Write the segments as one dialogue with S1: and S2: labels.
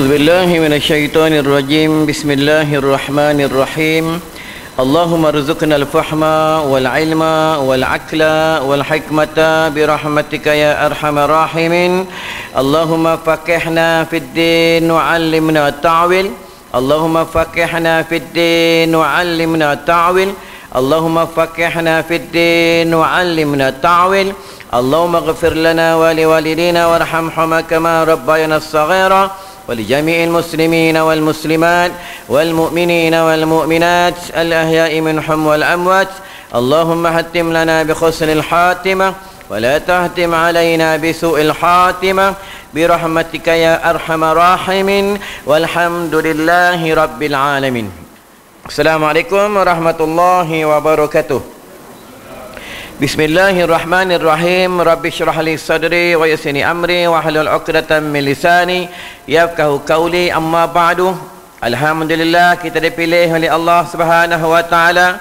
S1: أعوذ بالله من الشيطان الرجيم بسم الله الرحمن الرحيم اللهم ارزقنا الفهم والعلم والعقل والحكمة برحمتك يا أرحم الراحمين اللهم فقهنا في الدين وعلمنا التأويل اللهم فقهنا في الدين وعلمنا التأويل اللهم فقهنا في الدين وعلمنا التأويل اللهم اغفر لنا ولوالدينا وارحمهما كما ربيانا الصغيرا ولجميع المسلمين والمسلمات والمؤمنين والمؤمنات الأحياء منهم والأموات اللهم هتم لنا بحسن الحاتمة ولا تهتم علينا بسوء الحاتمة برحمتك يا أرحم الراحمين والحمد لله رب العالمين. Assalamualaikum warahmatullahi wabarakatuh. Bismillahirrahmanirrahim. Rabbi syrah li sadri wa yassirni amri wa hlul 'uqdatam min lisani yafqahu qawli. Amma ba'du. Alhamdulillah, kita dipilih oleh Allah Subhanahu wa taala.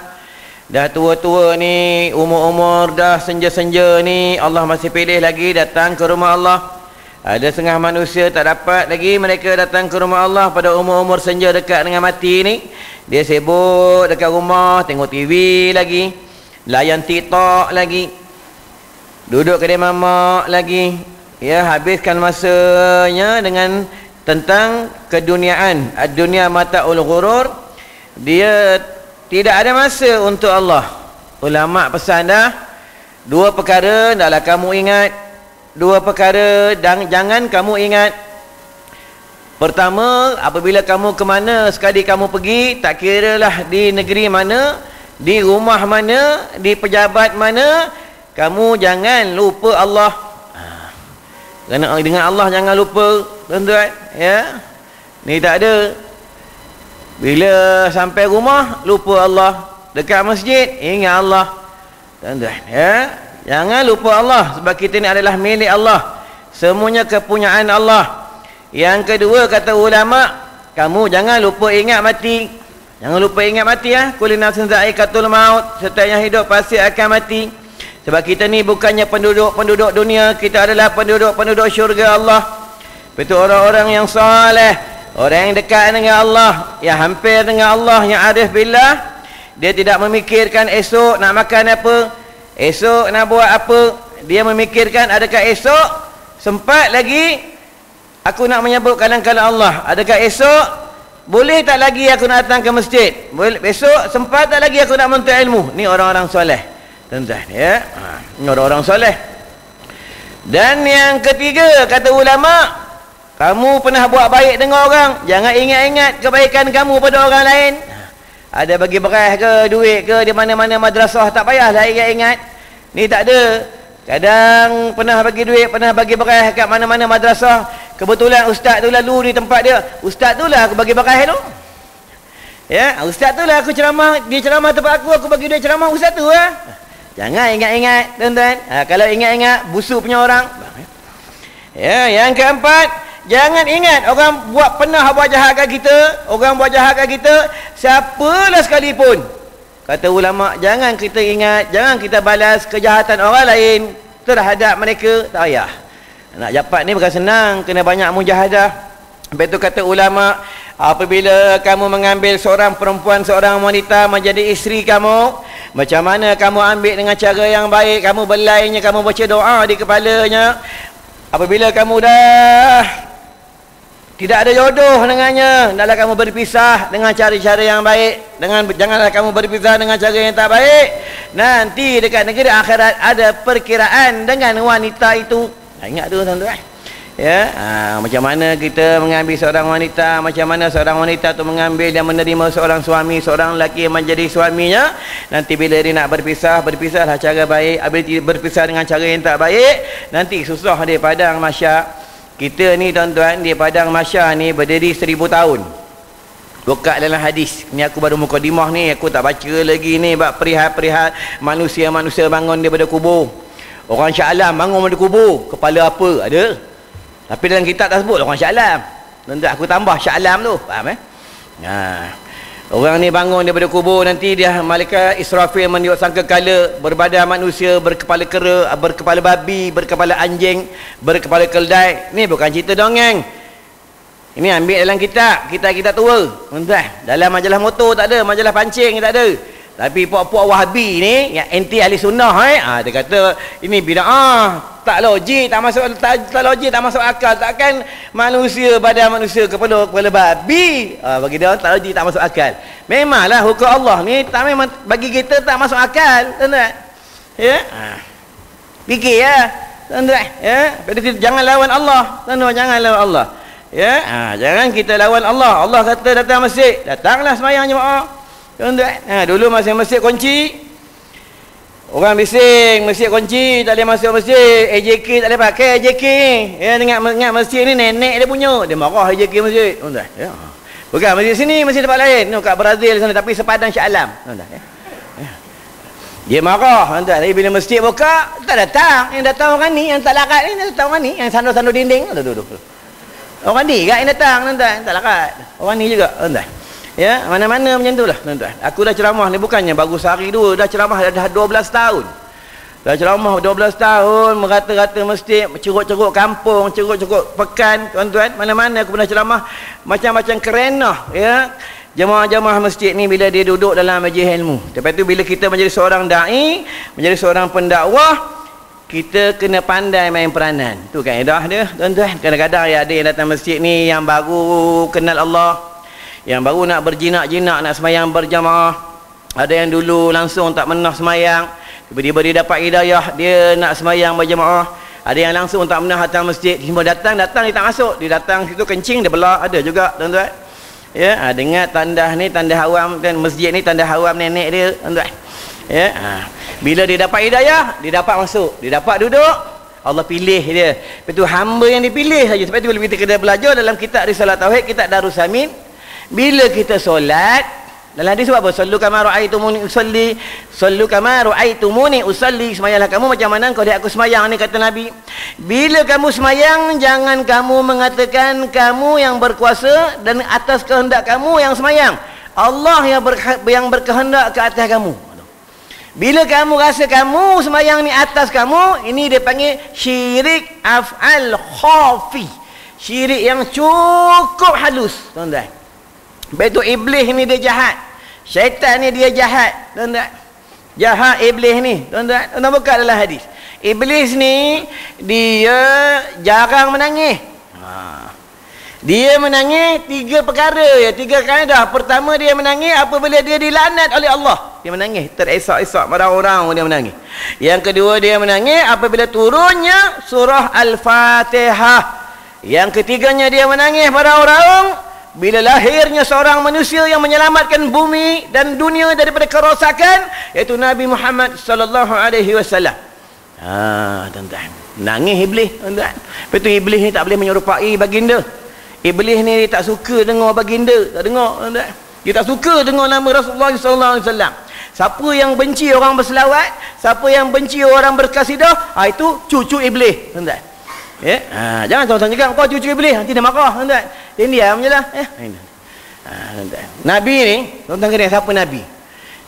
S1: Dah tua-tua ni, umur-umur dah senja-senja ni, Allah masih pilih lagi datang ke rumah Allah. Ada setengah manusia tak dapat lagi mereka datang ke rumah Allah pada umur-umur senja dekat dengan mati ni. Dia sibuk dekat rumah, tengok TV lagi, layan TikTok lagi, duduk kedai mamak lagi, ya, habiskan masanya dengan tentang keduniaan, ad-dunya mata'ul ghurur. Dia tidak ada masa untuk Allah. Ulama pesan dah, dua perkara hendaklah kamu ingat, dua perkara dan jangan kamu ingat. Pertama, apabila kamu ke mana sekali kamu pergi, tak kiralah di negeri mana, di rumah mana, di pejabat mana, kamu jangan lupa Allah. Kerana dengan Allah jangan lupa, tuan-tuan, ya. Ni tak ada. Bila sampai rumah lupa Allah, dekat masjid ingat Allah, tuan-tuan, ya. Jangan lupa Allah, sebab kita ni adalah milik Allah, semuanya kepunyaan Allah. Yang kedua, kata ulama, kamu jangan lupa ingat mati. Jangan lupa ingat mati, ya. Kullu nafsin dha'iqatul maut, setiap yang hidup pasti akan mati. Sebab kita ni bukannya penduduk-penduduk dunia, kita adalah penduduk-penduduk syurga Allah. Betul, orang-orang yang soleh, orang yang dekat dengan Allah, yang hampir dengan Allah, yang arif billah, dia tidak memikirkan esok nak makan apa, esok nak buat apa. Dia memikirkan, adakah esok sempat lagi aku nak menyebut kalam-kalam Allah, adakah esok boleh tak lagi aku nak datang ke masjid, boleh besok sempat tak lagi aku nak menuntut ilmu. Ni orang-orang soleh, tuan-tuan, ya. Ni orang-orang soleh. Dan yang ketiga, kata ulama, kamu pernah buat baik dengan orang, jangan ingat-ingat kebaikan kamu pada orang lain. Ada bagi beras ke, duit ke, di mana-mana madrasah, tak payahlah ingat-ingat. Ni tak ada. Kadang pernah bagi duit, pernah bagi beras kat mana-mana madrasah. Kebetulan ustaz tu lalu di tempat dia, ustaz tu lah aku bagi beras tu, ya, ustaz tu lah aku ceramah, dia ceramah tempat aku bagi duit ceramah ustaz tu lah. Jangan ingat-ingat, tuan-tuan. Kalau ingat-ingat, busuk punya orang, ya. Yang keempat, jangan ingat orang pernah buat jahat kat kita, orang buat jahat kat kita, siapalah sekalipun. Kata ulama, jangan kita ingat, jangan kita balas kejahatan orang lain terhadap mereka, tak payah. Nak dapat ni bukan senang, kena banyak mujahadah. Lepas tu kata ulama, apabila kamu mengambil seorang perempuan, seorang wanita menjadi isteri kamu, macam mana kamu ambil dengan cara yang baik, kamu belainya, kamu baca doa di kepalanya. Apabila kamu dah tidak ada jodoh dengannya, hendaklah kamu berpisah dengan cara-cara yang baik. Janganlah kamu berpisah dengan cara yang tak baik. Nanti dekat negeri akhirat ada perkiraan dengan wanita itu. Ingat tu, tuan-tuan, ya. Macam mana kita mengambil seorang wanita, macam mana seorang wanita tu mengambil dan menerima seorang suami, seorang lelaki yang menjadi suaminya. Nanti bila dia nak berpisah, berpisahlah cara baik. Apabila berpisah dengan cara yang tak baik, nanti susah dia padang mahsyar. Kita ni, tuan-tuan, di padang mahsyar ni berdiri 1000 tahun. Buka dalam hadis. Ni aku baru mukadimah ni, aku tak baca lagi ni bab perihal-perihal manusia-manusia bangun daripada kubur. Orang Shah Alam bangun daripada kubur, kepala apa ada. Tapi dalam kitab tak sebut orang Shah Alam. Tuan-tuan, aku tambah Shah Alam tu, faham, eh? Orang ni bangun daripada kubur, nanti dia malaikat Israfil meniup sangkakala, berbadan manusia, berkepala kera, berkepala babi, berkepala anjing, berkepala keldai. Ni bukan cerita dongeng. Ini ambil dalam kitab tua. Tuan-tuan, dalam majalah motor tak ada, majalah pancing tak ada. Tapi puak-puak Wahabi ni yang anti ahli sunnah dia kata ini bid'ah, tak logik, tak logik, tak masuk akal. Takkan manusia badan manusia kepala babi. Bagi dia tak logik, tak masuk akal. Memanglah hukum Allah ni tak memang bagi kita tak masuk akal, tuan-tuan. Ya? Fikir ya, tuan-tuan. Ya? Jangan lawan Allah, tuan-tuan, jangan lawan Allah. Ya, jangan kita lawan Allah. Allah kata datang masjid, datanglah sembahyang jemaah. Tuan-tuan, dulu masa masjid kunci, orang bising masjid kunci, tak boleh masuk masjid. AJK tak boleh pakai AJK. Ya, ingat masjid ni nenek dia punya. Dia marah AJK masjid. Tuan-tuan, ya. Bukan masjid sini, masjid tempat lain. No, kat Brazil sana, tapi sepadan Shah Alam. Tuan-tuan, ya. Dia marah, tuan-tuan. Tapi bila masjid buka, tak datang. Yang datang orang ni, yang tak larat ni, datang orang ni, yang sandur-sandur dinding. Duduk. Orang ni kan yang datang, tuan-tuan. Tak larat. Orang ni juga, tuan-tuan. Ya, mana-mana macam tu lah, tuan-tuan. Aku dah ceramah ni bukannya baru sehari dua, dah ceramah dah 12 tahun. Dah ceramah 12 tahun, merata-rata masjid, ceruk-ceruk kampung, ceruk-ceruk pekan, tuan-tuan. Mana-mana aku pernah ceramah macam-macam kerenah, ya. Jemaah-jemaah masjid ni bila dia duduk dalam majlis ilmu. Lepas tu bila kita menjadi seorang dai, menjadi seorang pendakwah, kita kena pandai main peranan. Tu kaedah dia, tuan-tuan. Kadang-kadang ada yang datang masjid ni yang baru kenal Allah, yang baru nak berjinak-jinak, nak semayang berjamaah. Ada yang dulu langsung tak pernah semayang, tiba-tiba dia dapat hidayah, dia nak semayang berjamaah. Ada yang langsung tak pernah datang masjid, tiba datang dia tak masuk, dia datang situ kencing, dia belak. Ada juga, tuan-tuan. Ya, dengar tandah ni, tanda haram kan, masjid ni tanda haram nenek dia, tuan-tuan. Ya, bila dia dapat hidayah, dia dapat masuk, dia dapat duduk, Allah pilih dia. Lepas tu hamba yang dipilih saja. Sebab tu bila kita kena belajar dalam kitab Risalah Tauhid, kitab Darussamin, bila kita solat, dalam hadis apa? Sallu kama ra'aitumuni usalli, sallu kama ra'aitumuni usalli, semayanglah kamu macam mana kau lihat aku semayang ni, kata Nabi. Bila kamu semayang, jangan kamu mengatakan kamu yang berkuasa dan atas kehendak kamu yang semayang. Allah yang berkehendak ke atas kamu. Bila kamu rasa kamu semayang ni atas kamu, ini dia panggil syirik af'al khafi. Syirik yang cukup halus, tuan-tuan. Betul, iblis ni dia jahat. Syaitan ni dia jahat, tuan-tuan. Jahat iblis ni, tuan-tuan. Tuan-tuan buka dalam hadis. Iblis ni dia jarang menangis. Dia menangis 3 perkara ya, 3 kaedah. Pertama, dia menangis apabila dia dilaknat oleh Allah. Dia menangis, teresak-esak pada orang dia menangis. Yang kedua, dia menangis apabila turunnya surah Al-Fatihah. Yang ketiganya, dia menangis pada orang bila lahirnya seorang manusia yang menyelamatkan bumi dan dunia daripada kerosakan, iaitu Nabi Muhammad sallallahu alaihi wasallam. Tuan-tuan, nangis iblis, tuan-tuan. Lepas tu iblis ni tak boleh menyerupai baginda. Iblis ni dia tak suka dengar baginda, tak dengar, tuan-tuan. Dia tak suka dengar nama Rasulullah sallallahu alaihi wasallam. Siapa yang benci orang berselawat, siapa yang benci orang berkasidah, itu cucu iblis, tuan-tuan. Ya, jangan tuan-tuan cakap kau cucu iblis, nanti dia marah, tuan-tuan. Dia diam je lah. Nabi ni, tuan-tuan kena siapa Nabi?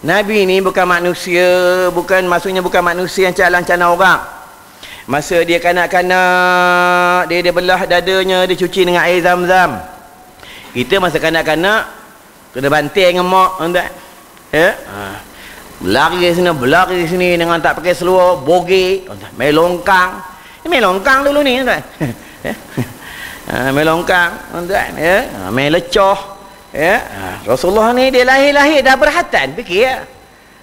S1: Nabi ni bukan manusia, maksudnya bukan manusia yang calon-calon orang. Masa dia kanak-kanak, dia belah dadanya, dia cuci dengan air zam-zam. Kita masa kanak-kanak kena banting dengan mak, tuan-tuan. Ya? Berlari sini, berlari sini dengan tak pakai seluar, bogek, tuan-tuan. Main longkang. Main longkang dulu ni, tuan-tuan. Main longkang, tuan-tuan. Ya? Main lecoh. Ya? Rasulullah ni dia lahir-lahir dah berhatan, fikir ya.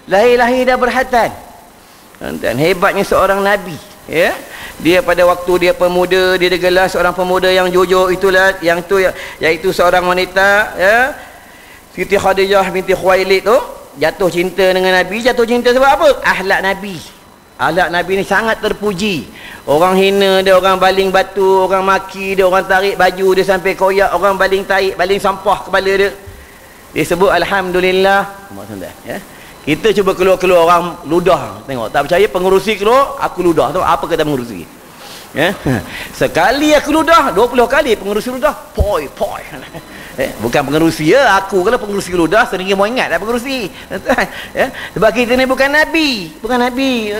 S1: Lahir-lahir dah berhatan. Tuan-tuan, hebatnya seorang Nabi. Ya, dia pada waktu dia pemuda, dia gelar seorang pemuda yang jujur, itulah yang tu, iaitu seorang wanita, ya, Siti Khadijah binti Khuwailid tu jatuh cinta dengan Nabi. Jatuh cinta sebab apa? Akhlak Nabi. Akhlak Nabi ni sangat terpuji. Orang hina dia, orang baling batu, orang maki dia, orang tarik baju dia sampai koyak, orang baling tarik, baling sampah kepala dia. Dia sebut alhamdulillah. Ya. Kita cuba keluar-keluar orang ludah. Tengok, tak percaya pengurusi keluar, aku ludah. Tahu apa kata pengurusi? Ya? Sekali aku ludah, 20 kali pengurusi ludah. Poi. Bukan pengurusi ya, aku kalau pengurusi ludah sering mau ingat dah pengurusi. Ya? Sebab kita ni bukan Nabi. Bukan Nabi.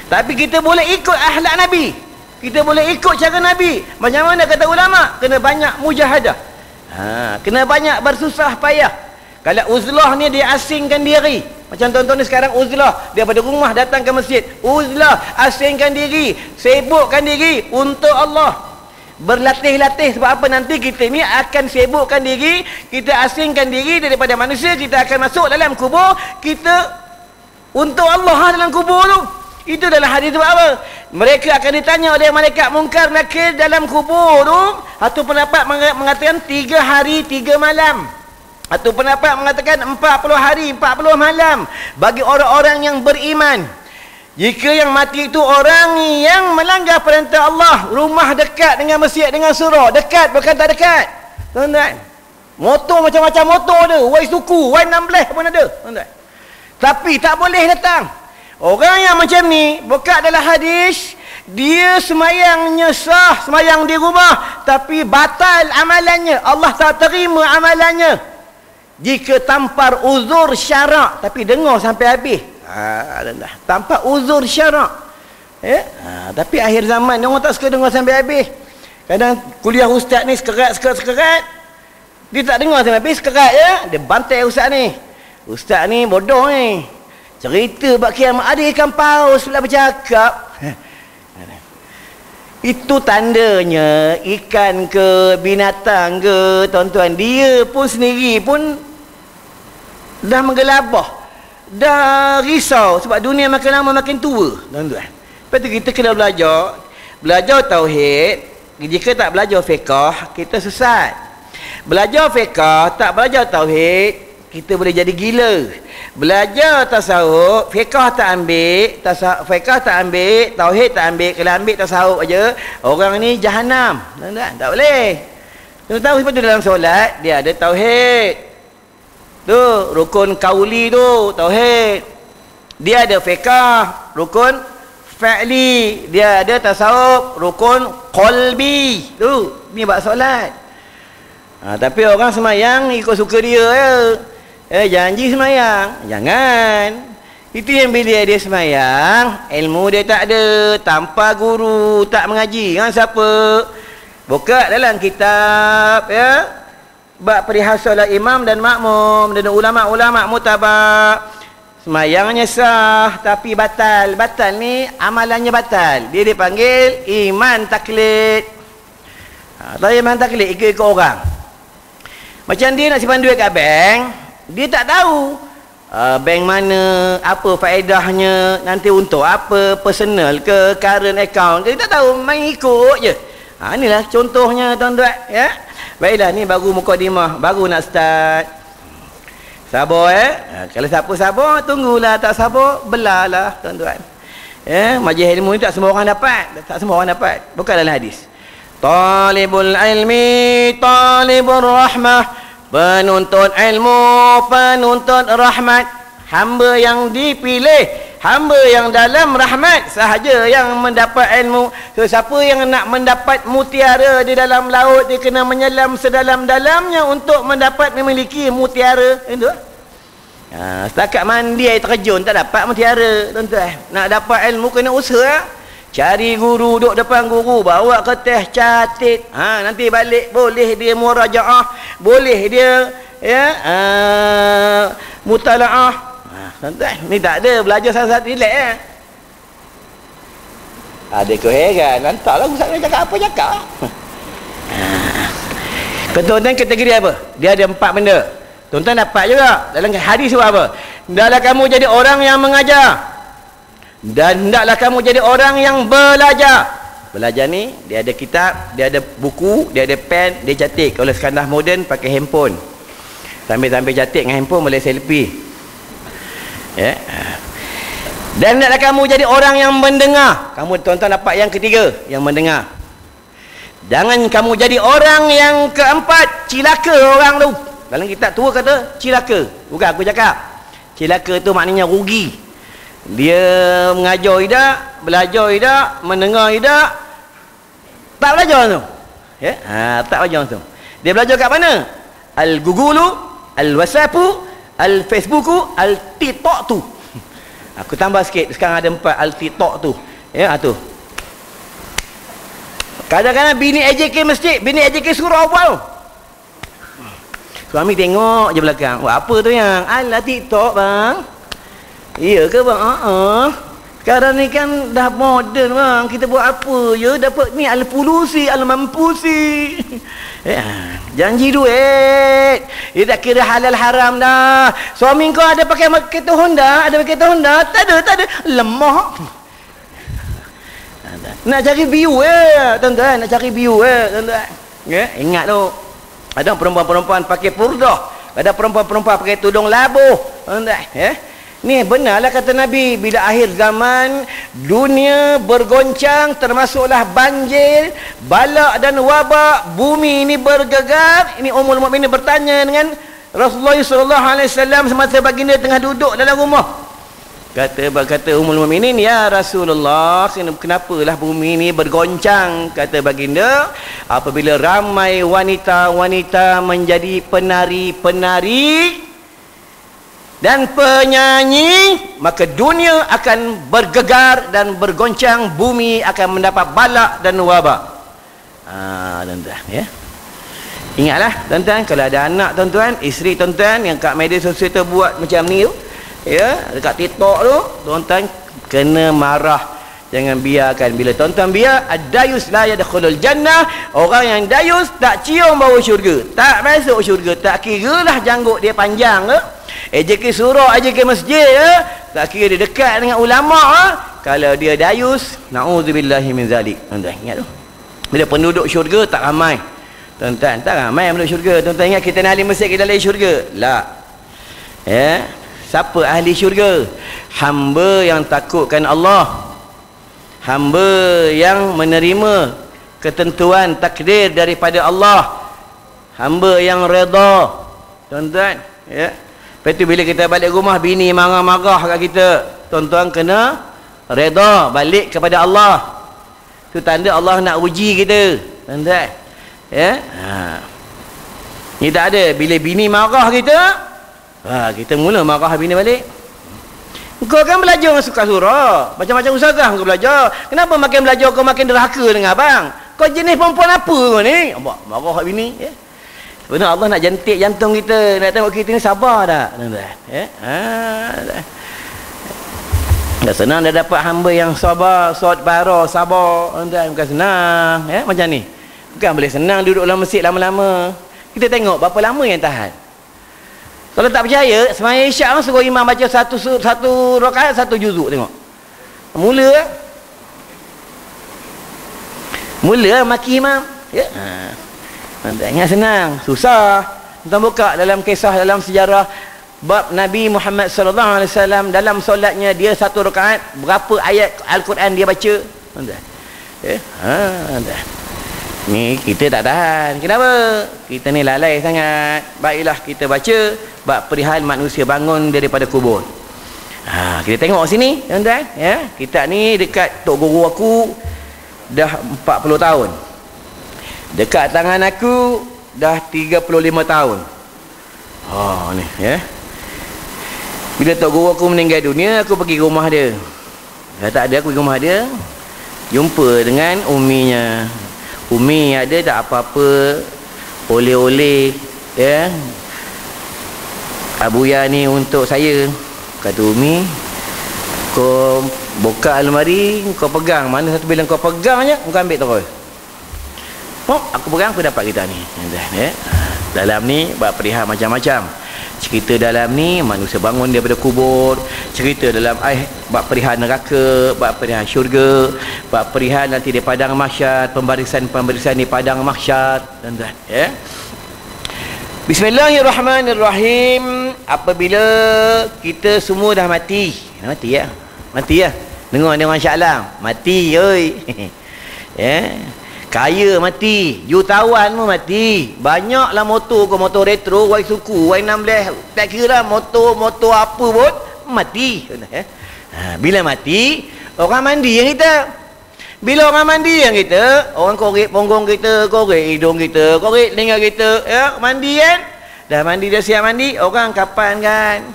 S1: Tapi kita boleh ikut akhlak Nabi. Kita boleh ikut cara Nabi. Macam mana kata ulama? Kena banyak mujahadah. Kena banyak bersusah payah. Kalau uzlah ni dia asingkan diri. Macam tuan-tuan ni sekarang uzlah, daripada rumah datang ke masjid. Uzlah, asingkan diri, sibukkan diri untuk Allah. Berlatih-latih, sebab apa? Nanti kita ni akan sibukkan diri, kita asingkan diri daripada manusia, kita akan masuk dalam kubur, kita untuk Allah dalam kubur tu. Itu dalam hadis sebab apa? Mereka akan ditanya oleh malaikat munkar nakir dalam kubur tu. Satu pendapat mengatakan 3 hari 3 malam. Satu pendapat mengatakan 40 hari 40 malam bagi orang-orang yang beriman. Jika yang mati itu orang yang melanggar perintah Allah, rumah dekat dengan masjid dengan surau, dekat bukan tak dekat. Tuan-tuan, motor macam-macam motor ada, Y suku, Y16 pun ada, tuan-tuan. Tapi tak boleh datang. Orang yang macam ni, buka dalam hadis, dia semayangnya sah, semayang di rumah, tapi batal amalannya, Allah tak terima amalannya. Jika tampar uzur syarak, tapi dengar sampai habis. Tampar uzur syarak. Tapi akhir zaman orang tak suka dengar sampai habis. Kadang kuliah ustaz ni sekerat. Dia tak dengar sampai habis, sekerat je. Dia bantai ustaz ni. Ustaz ni bodoh ni. Cerita bab kiamat, ada ikan paus pula bercakap. Itu tandanya ikan ke binatang ke, tuan-tuan, dia pun sendiri pun dah menggelabah, dah risau sebab dunia makin lama makin tua, tuan-tuan. Lepas tu kita kena belajar tauhid. Jika tak belajar fiqh, kita sesat. Belajar fiqh, tak belajar tauhid, kita boleh jadi gila. Belajar tasawuf, fiqh tak ambil, fiqh tak ambil, tauhid tak ambil. Kalau ambil tasawuf aja, orang ni jahanam. Tak boleh. Kita tahu sebab tu dalam solat dia ada tauhid. Tu rukun qauli tu tauhid. Dia ada fiqh, rukun fa'li. Dia ada tasawuf, rukun qalbi. Tu ni bab solat. Tapi orang semayang ikut suka dia je. Janji semayang, jangan. Itu yang bila dia semayang, ilmu dia tak ada, tanpa guru, tak mengaji dengan siapa. Buka dalam kitab ya, bab perihal solat imam dan makmum dan ulama-ulama mutabar. Semayangnya sah tapi batal. Batal ni amalannya batal. Dia dipanggil iman taklid. Tahu iman taklid, ikut orang. Macam dia nak simpan duit kat bank, dia tak tahu bank mana, apa faedahnya, nanti untuk apa, personal ke, current account ke, dia tak tahu, main ikut je. Inilah contohnya, tuan-tuan ya. Baiklah, ni baru mukadimah, baru nak start. Sabar kalau siapa sabar, tunggulah. Tak sabar, belalah, tuan-tuan. Majlis ilmu ni tak semua orang dapat. Tak semua orang dapat. Bukan dalam hadis. Talibul ilmi, talibur rahmah. Penuntut ilmu, penuntut rahmat. Hamba yang dipilih, hamba yang dalam rahmat sahaja yang mendapat ilmu. So, siapa yang nak mendapat mutiara di dalam laut, dia kena menyelam sedalam-dalamnya untuk mendapat memiliki mutiara. Itu. Setakat mandi air terjun tak dapat mutiara, tuan-tuan. Nak dapat ilmu kena usaha. Cari guru, duduk depan guru, bawa kertas catat. Nanti balik boleh dia murajaah, boleh dia mutalaah. Tuan-tuan, ni tak ada belajar satu-satu relax Ada kau heran, lantaklah ustaz ni cakap apa cakap. Tuan-tuan kategori apa? Dia ada 4 benda. Tuan-tuan dapat juga dalam hadis sebab apa? Hendaklah kamu jadi orang yang mengajar, dan hendaklah kamu jadi orang yang belajar. Belajar ni, dia ada kitab, dia ada buku, dia ada pen, dia catat. Kalau sekarang dah moden, pakai handphone. Sambil-sambil catat dengan handphone, boleh selfie. Dan hendaklah kamu jadi orang yang mendengar. Kamu, tuan-tuan, dapat yang ketiga, yang mendengar. Jangan kamu jadi orang yang keempat, cilaka orang tu. Dalam kitab tua kata, cilaka. Bukan aku cakap. Cilaka tu maknanya rugi. Dia mengajar tidak, belajar tidak, mendengar tidak, tak belajar tu. Tak belajar tu. Dia belajar kat mana? Al-Google, Al-WhatsApp, Al-Facebook, Al-TikTok tu. Aku tambah sikit, sekarang ada 4 Al-TikTok tu. Tu. Kadang-kadang bini AJK masjid, bini AJK surau awal. Suami tengok je belakang. Wah, apa tu yang? Alah TikTok bang. Iya ke bang? Sekarang ni kan dah moden bang. Kita buat apa je dapat ni al-pulusi, al-mampusi. Janji duit. Dia tak kira halal haram dah. Suami kau ada pakai kereta Honda? Ada pakai kereta Honda? Tak ada. Lemah. Nak cari view tuan-tuan. Nak cari view tuan-tuan. Ingat tu. Ada perempuan-perempuan pakai purdah. Ada perempuan-perempuan pakai tudung labuh. Tuan-tuan. Ni benarlah kata Nabi, bila akhir zaman dunia bergoncang, termasuklah banjir, balak dan wabak, bumi ini bergegar. Ini Ummul Mukminin bertanya dengan Rasulullah SAW semasa baginda tengah duduk dalam rumah. Kata Ummul Mukminin, ya Rasulullah, kenapalah bumi ini bergoncang? Kata baginda, apabila ramai wanita-wanita menjadi penari-penari dan penyanyi, maka dunia akan bergegar dan bergoncang, bumi akan mendapat balak dan wabak. Tuan-tuan, ya. Ingatlah tuan-tuan, kalau ada anak tuan-tuan, isteri tuan-tuan yang kat media sosial tu buat macam ni tu, ya, dekat TikTok tu, tuan-tuan kena marah. Jangan biarkan. Bila tuan-tuan biar, ad-dayus la yadkhulul jannah, orang yang dayus tak cium bau syurga, tak masuk syurga. Tak kiralah janggut dia panjang ke, AJK surau, AJK masjid, tak kira dia dekat dengan ulama, kalau dia dayus, na'udzubillahi min zalik. Tuan-tuan ingat tu, bila penduduk syurga tak ramai tuan-tuan, tak ramai penduduk syurga. Tuan-tuan ingat kita ni ahli masjid, kita ahli syurga? La. Siapa ahli syurga? Hamba yang takutkan Allah, hamba yang menerima ketentuan takdir daripada Allah, hamba yang redha. Tuan-tuan, ya. Lepas tu bila kita balik rumah, bini marah-marah kat kita, tuan-tuan kena redha balik kepada Allah. Tu tanda Allah nak uji kita, tuan-tuan. Ya. Ni tak ada. Bila bini marah kita, kita mula marah bini balik. Kau kan belajar masuk surah, macam-macam ustazah kau belajar. Kenapa makin belajar kau makin derhaka dengan abang? Kau jenis perempuan apa kau ni? Marah bini, ya. Sebenarnya Allah nak jentik jantung kita, nak tengok kita ni sabar tak, tuan-tuan? Dah senang dah dapat hamba yang sabar, sabar, tuan-tuan. Bukan senang, ya, macam ni. Bukan boleh senang duduk dalam masjid lama-lama. Kita tengok berapa lama yang tahan. Kalau tak percaya, sembahyang Isyak suruh imam baca satu rakaat, satu juzuk, tengok. Mula maki imam, ya. Ingat senang, susah. Kita buka dalam kisah, dalam sejarah bab Nabi Muhammad SAW dalam solatnya, dia satu rakaat berapa ayat Al-Quran dia baca, tuan-tuan. Ni kita tak tahan. Kenapa? Kita ni lalai sangat. Baiklah kita baca bab perihal manusia bangun daripada kubur. Kita tengok sini, tuan-tuan, ya. Kita ni dekat tok guru aku dah 40 tahun. Dekat tangan aku dah 35 tahun. Ni, ya. Bila tok guru aku meninggal dunia, aku pergi rumah dia. Dah tak ada, aku pergi rumah dia, jumpa dengan uminya. Umi ada tak apa-apa oleh-oleh, ya, Abuya ni untuk saya. Kata Umi, kau buka almari, kau pegang. Mana satu bila kau pegang je, kau ambil terus. Aku pegang, aku dapat kita ni, ya. Dalam ni bab perihal macam-macam. Cerita dalam ni manusia bangun daripada kubur, cerita dalam bab perihal neraka, bab perihal syurga, bab perihal nanti di padang mahsyar, pembarisan di padang mahsyar, tuan-tuan, ya. Bismillahirrahmanirrahim. Apabila kita semua dah mati, ya, dengar Masya Allah, mati, oi. Ya. Kaya mati, jutawan mati. Banyaklah motor ke, motor retro, Y-Suku, Y16, tak kira lah motor apa pun mati. Bila mati, orang mandi yang kita. Bila orang mandi yang kita, orang korek punggung kita, korek hidung kita, korek telinga kita, ya, mandi kan. Dah mandi, dah siap mandi, orang kapan kan.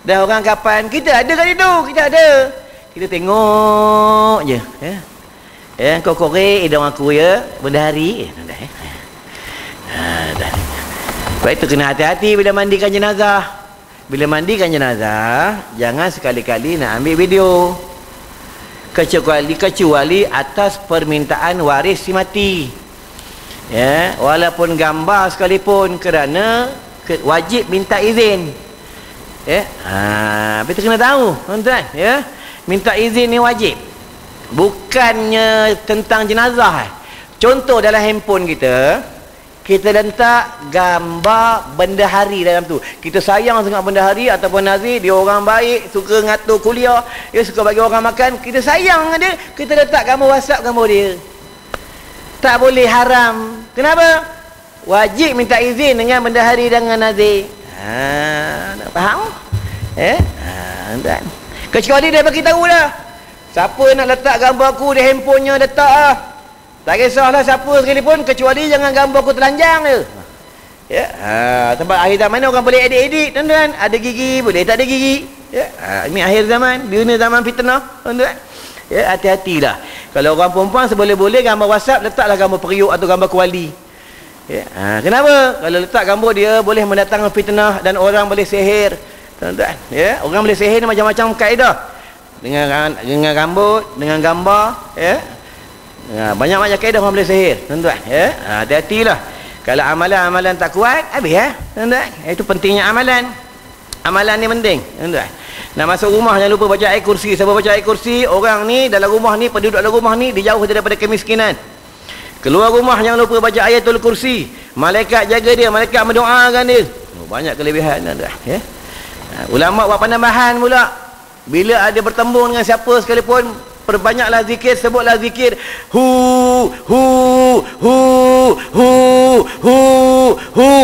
S1: Dah orang kapan, kita ada kat situ, kita ada. Kita tengok je, ya. Ya, kau korek hidung aku, ya, benda hari. Sebab itu kena hati-hati bila mandikan jenazah. Bila mandikan jenazah, jangan sekali-kali nak ambil video. Kecuali atas permintaan waris si mati. Ya, walaupun gambar sekalipun, kerana wajib minta izin. Ya, kita kena tahu, tuan-tuan, ya. Minta izin ni wajib. Bukannya tentang jenazah. Contoh dalam handphone kita letak gambar bendahari dalam tu. Kita sayang sangat bendahari ataupun Nazir, dia orang baik, suka ngatur kuliah, dia suka bagi orang makan, kita sayang dengan dia, kita letak gambar WhatsApp gambar dia. Tak boleh, haram. Kenapa? Wajib minta izin dengan bendahari dan dengan Nazir. Nak faham? Tuan. Kecuali dia bagi tahu dah. Siapa nak letak gambar aku di handphonenya, letak lah. Tak kisahlah siapa sekalipun, kecuali jangan gambar aku telanjang je. Ya, tempat akhir zaman ni orang boleh edit-edit, tuan-tuan. Ada gigi, boleh tak ada gigi. Ya, ini akhir zaman, dunia zaman fitnah, tuan-tuan. Ya, hati-hatilah. Kalau orang perempuan seboleh-boleh gambar WhatsApp, letaklah gambar periuk atau gambar kuali. Ya, kenapa? Kalau letak gambar dia boleh mendatangkan fitnah dan orang boleh sihir, tuan-tuan. Ya, orang boleh sihir ni macam-macam kaedah. Dengan rambut, dengan gambar, ya. Banyak-banyak kaedah orang boleh sihir, tuan-tuan, ya. Hati-hatilah. Kalau amalan-amalan tak kuat, habis ya, tuan-tuan. Itu pentingnya amalan. Amalan ni penting, tuan-tuan. Nak masuk rumah jangan lupa baca ayat kursi. Siapa baca ayat kursi, orang ni dalam rumah ni, penduduk dalam rumah ni dijauh daripada kemiskinan. Keluar rumah jangan lupa baca ayatul kursi. Malaikat jaga dia, malaikat mendoakan dia. Banyak kelebihan, tuan-tuan, ya. Ulama buat penambahan pula. Bila ada bertembung dengan siapa sekalipun, perbanyaklah zikir, sebutlah zikir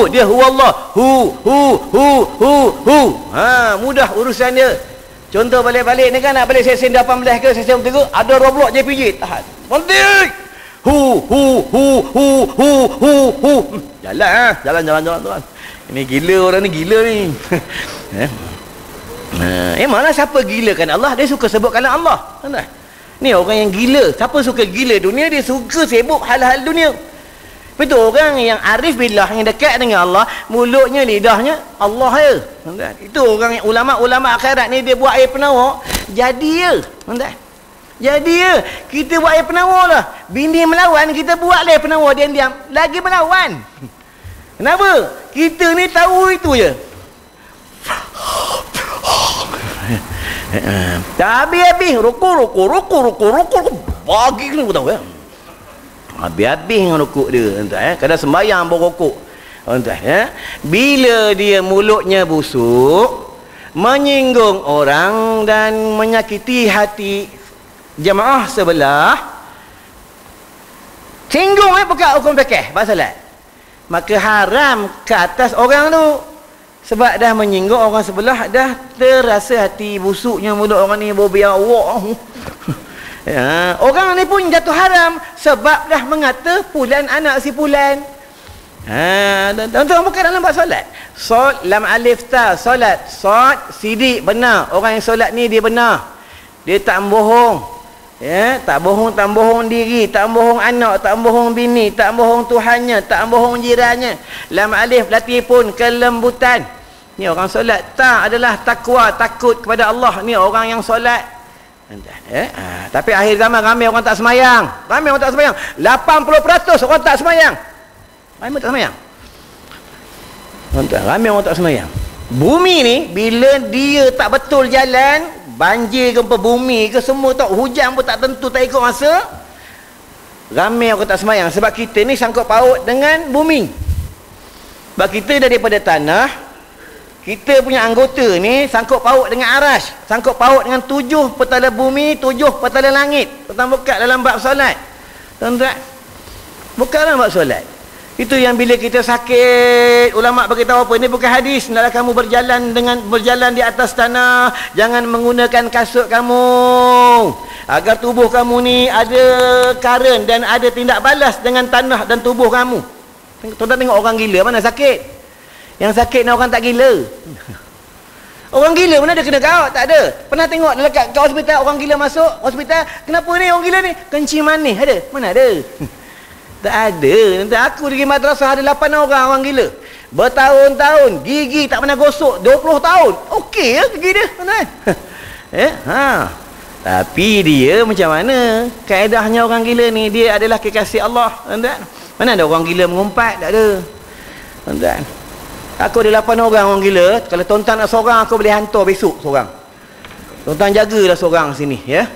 S1: dia huwallah mudah urusan dia. Contoh balik-balik ni kan, nak balik sesen 18 ke sesen 3, ada Roblox JPJ, tahan penting jalan. Ini gila, orang ni gila ni. Mana siapa gilakan Allah, dia suka sebutkan Allah, tuan-tuan. Ni orang yang gila. Siapa suka gila dunia, dia suka sibuk hal-hal dunia. Betul, orang yang arif billah, yang dekat dengan Allah, mulutnya, lidahnya Allah ya. Itu orang yang ulama-ulama akhirat ni, dia buat air penawar jadi ya, tuan-tuan. Jadi ya, kita buat air penawar lah. Bini melawan, kita buat air penawar, dia diam lagi melawan. Kenapa? Kita ni tahu itu je. Habis-habis rukuk bagi kena tahu ya. Habis-habis dengan rukuk dia, tuan-tuan. Kadang sembahyang berrukuk, tuan-tuan, ya. Bila dia mulutnya busuk, menyinggung orang dan menyakiti hati jemaah sebelah, singgung bukan hukum fikih bab salat, maka haram ke atas orang tu. Sebab dah menyinggung orang sebelah, dah terasa hati busuknya mulut orang ni, berbiar awak. Ya, orang ni pun jatuh haram sebab dah mengata fulan anak si fulan. Tuan-tuan, bukan dalam bab solat. Lam alif ta solat, sod sidik benar. Orang yang solat ni dia benar. Dia tak bohong. Ya, tak bohong diri, tak bohong anak, tak bohong bini, tak bohong Tuhannya, tak bohong jirannya. Lam alif latih pun kelembutan. Ni orang solat. Tak adalah takwa, takut kepada Allah. Ni orang yang solat. Tapi akhir zaman ramai orang tak semayang. 80% orang tak semayang. Ramai orang tak semayang. Bumi ni bila dia tak betul jalan, banjir ke bumi ke semua tak, hujan pun tak tentu, tak ikut masa, ramai orang tak semayang. Sebab kita ni sangkut paut dengan bumi. Sebab kita daripada tanah, kita punya anggota ni sangkut paut dengan arash, sangkut paut dengan 7 petala bumi, 7 petala langit. Tuan buka dalam bab solat, tuan-tuan, buka dalam bab solat. Itu yang bila kita sakit, ulama beritahu apa? Ini bukan hadis. Hendaklah kamu berjalan di atas tanah, jangan menggunakan kasut kamu, agar tubuh kamu ni ada karen dan ada tindak balas dengan tanah dan tubuh kamu. Tuan-tuan tengok orang gila mana sakit? Yang sakit ni orang tak gila. Orang gila mana ada kena kau? Tak ada. Pernah tengok dekat hospital orang gila masuk hospital, kenapa ni orang gila ni? Kencing manis ada? Mana ada? Tak ada. Nanti aku pergi madrasah ada 8 orang gila. bertahun-tahun gigi tak pernah gosok 20 tahun. Okey ya gigi dia, tuan-tuan. Tapi dia macam mana? Kaedahnya orang gila ni, dia adalah kekasih Allah, tuan-tuan. Mana ada orang gila mengumpat? Tak ada, tuan-tuan. Aku ada 8 orang gila. Kalau tuan-tuan nak seorang, aku boleh hantar besok seorang. Tuan-tuan jagalah seorang sini ya.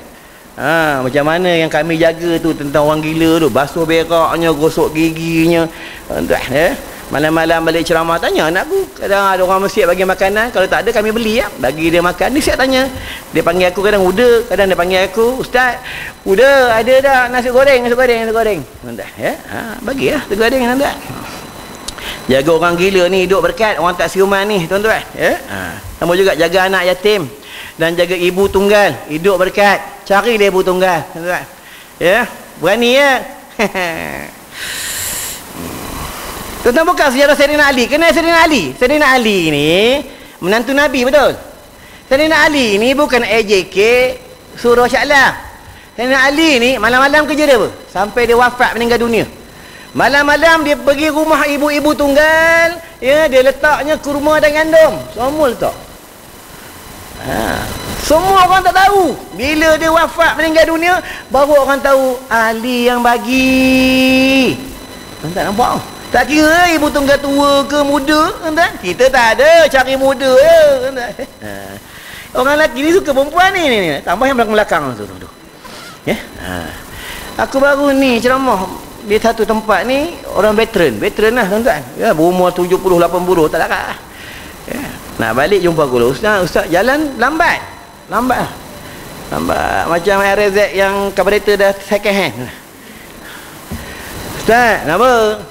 S1: Macam mana yang kami jaga tu tentang orang gila tu, basuh beraknya, gosok giginya, tuan-tuan ya. Malam-malam balik ceramah tanya anak aku, kadang ada orang masjid bagi makanan, kalau tak ada kami beli ya, bagi dia makan. Dia siap tanya, dia panggil aku kadang Uda, kadang dia panggil aku Ustaz, Uda ada tak nasi goreng, tuan-tuan ya. Bagilah nasi goreng, tuan-tuan. Jaga orang gila ni hidup berkat, orang tak siuman ni, tuan-tuan ya. Sama juga jaga anak yatim dan jaga ibu tunggal, hidup berkat. Cari dia ibu tunggal, tuan-tuan ya. Berani ya. Tuan-tuan buka sejarah Sayyidina Ali. Kenal Sayyidina Ali? Sayyidina Ali ni menantu Nabi, betul? Sayyidina Ali ni bukan AJK suruh Syaklah. Sayyidina Ali ni malam-malam kerja dia apa? Sampai dia wafat, meninggal dunia. Malam-malam dia pergi rumah ibu-ibu tunggal, ya, dia letaknya kurma dan gandum. Semua letak. Semua orang tak tahu. Bila dia wafat, meninggal dunia, baru orang tahu Ali yang bagi. Tuan-tuan nampak? Tak kira ibu tunggal tua ke muda, tuan-tuan. Kita tak ada cari muda je, tuan-tuan. Orang lelaki ni suka perempuan ni. Tambah yang belakang-belakang tu. Ya. Aku baru ni ceramah di satu tempat ni, orang veteran lah, tuan-tuan. Ya, berumur 70, 80, tak larat. Ya. Nak balik jumpa aku, Ustaz jalan lambat. Macam RZ yang carburetor dah second hand. Ustaz, kenapa?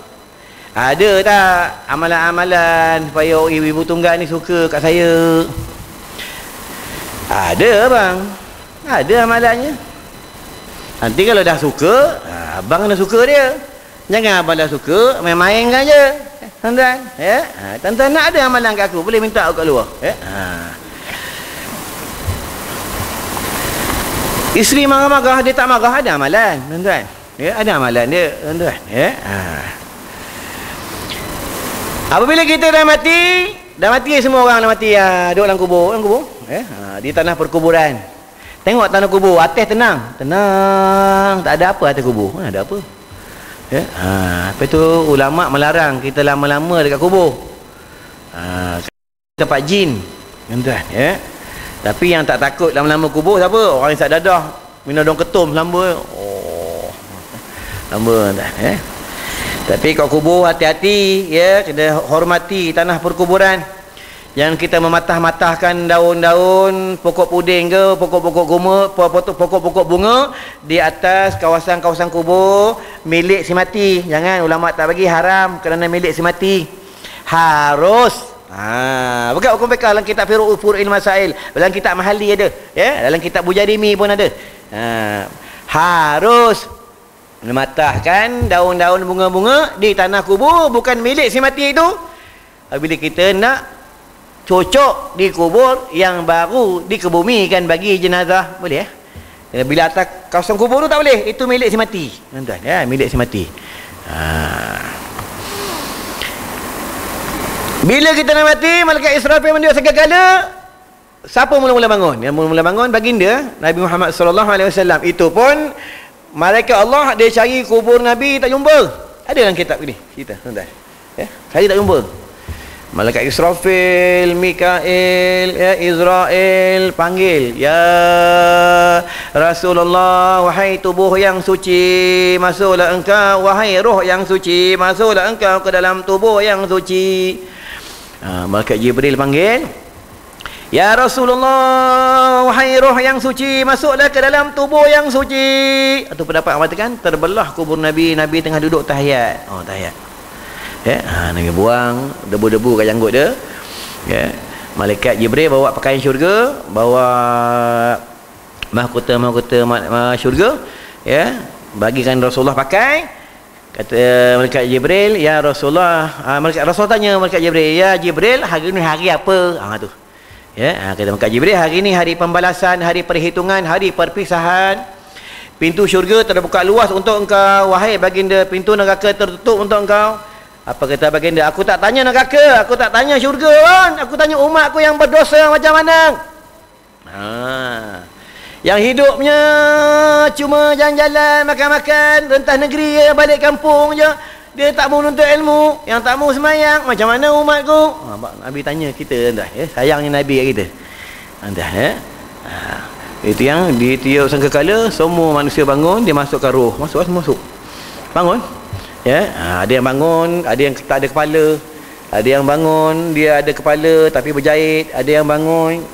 S1: Ada tak amalan-amalan supaya ibu tunggal ni suka kat saya? Ada bang, ada amalannya. Nanti kalau dah suka, abang kena suka dia. Jangan abang dah suka main-mainkan je, tuan-tuan ya. Tuan-tuan nak ada amalan kat aku, boleh minta aku kat luar ya. Isteri marah-marah, dia tak marah, ada amalan, tuan-tuan ya. Ada amalan dia, tuan-tuan ya. Apabila kita dah mati semua orang dah mati, duduk dalam kubur ya. Di tanah perkuburan, tengok tanah kubur, atas tenang, tak ada apa atas kubur, mana ada apa ya. Lepas tu ulama melarang kita lama-lama dekat kubur, tempat jin, tuan-tuan ya. Tapi yang tak takut lama-lama kubur siapa? Orang yang sakit dadah, minum daun ketum lama, lama, tuan ya. Tapi kau kubur hati-hati ya, kena hormati tanah perkuburan. Jangan kita mematah-matahkan daun-daun pokok puding ke, pokok-pokok bunga di atas kawasan-kawasan kubur milik si mati. Jangan, ulama tak bagi, haram kerana milik si mati. Harus bukan hukum fiqh, dalam kitab Furu'il Masail, dalam kitab Mahali ada ya, dalam kitab Bujarimi pun ada. Harus mematahkan daun-daun bunga-bunga di tanah kubur, bukan milik si mati itu. Bila kita nak cocok di kubur yang baru dikebumikan bagi jenazah, boleh ya. Bila atas kawasan kubur tu tak boleh, itu milik si mati, tuan-tuan ya, milik si mati. Bila kita nak mati, malaikat Israfil mendiuk segala. Siapa mula-mula bangun? Yang mula-mula bangun baginda Nabi Muhammad sallallahu alaihi wasallam. Itu pun malaikat Allah dia cari kubur Nabi tak jumpa. Ada dalam kitab ni kita, tuan-tuan ya, saya tak jumpa. Malaikat Israfil, Mikail ya, Israel panggil, ya Rasulullah, wahai tubuh yang suci, masuklah engkau. Wahai roh yang suci, masuklah engkau ke dalam tubuh yang suci. Malaikat Jibril panggil, ya Rasulullah, wahai roh yang suci, masuklah ke dalam tubuh yang suci. Atau pendapat mengatakan terbelah kubur Nabi, Nabi tengah duduk tahiyat. Tahiyat ya. Nabi buang debu-debu kat janggut dia ya. Malaikat Jibril bawa pakaian syurga, bawa mahkota syurga ya, bagikan Rasulullah pakai. Kata malaikat Jibril, ya Rasulullah, Rasul tanya malaikat Jibril, ya Jibril, hari ni hari apa? Tu ya, kata malaikat Jibril, hari ni hari pembalasan, hari perhitungan, hari perpisahan. Pintu syurga terbuka luas untuk engkau, wahai baginda. Pintu neraka tertutup untuk engkau. Apa kata baginda? Aku tak tanya neraka, aku tak tanya syurga kan. Aku tanya umat aku yang berdosa macam mana. Yang hidupnya cuma jalan-jalan, makan-makan, rentah negeri, balik kampung je. Dia tak mau nuntut ilmu, yang tak mau semayang. Macam mana umatku? Nabi tanya kita, sayangnya Nabi kita. Itu yang di tiap sangkakala semua manusia bangun, dia masukkan roh. Masuk. Bangun. Ada yang bangun, ada yang tak ada kepala. Ada yang bangun, dia ada kepala tapi berjahit. Ada yang bangun,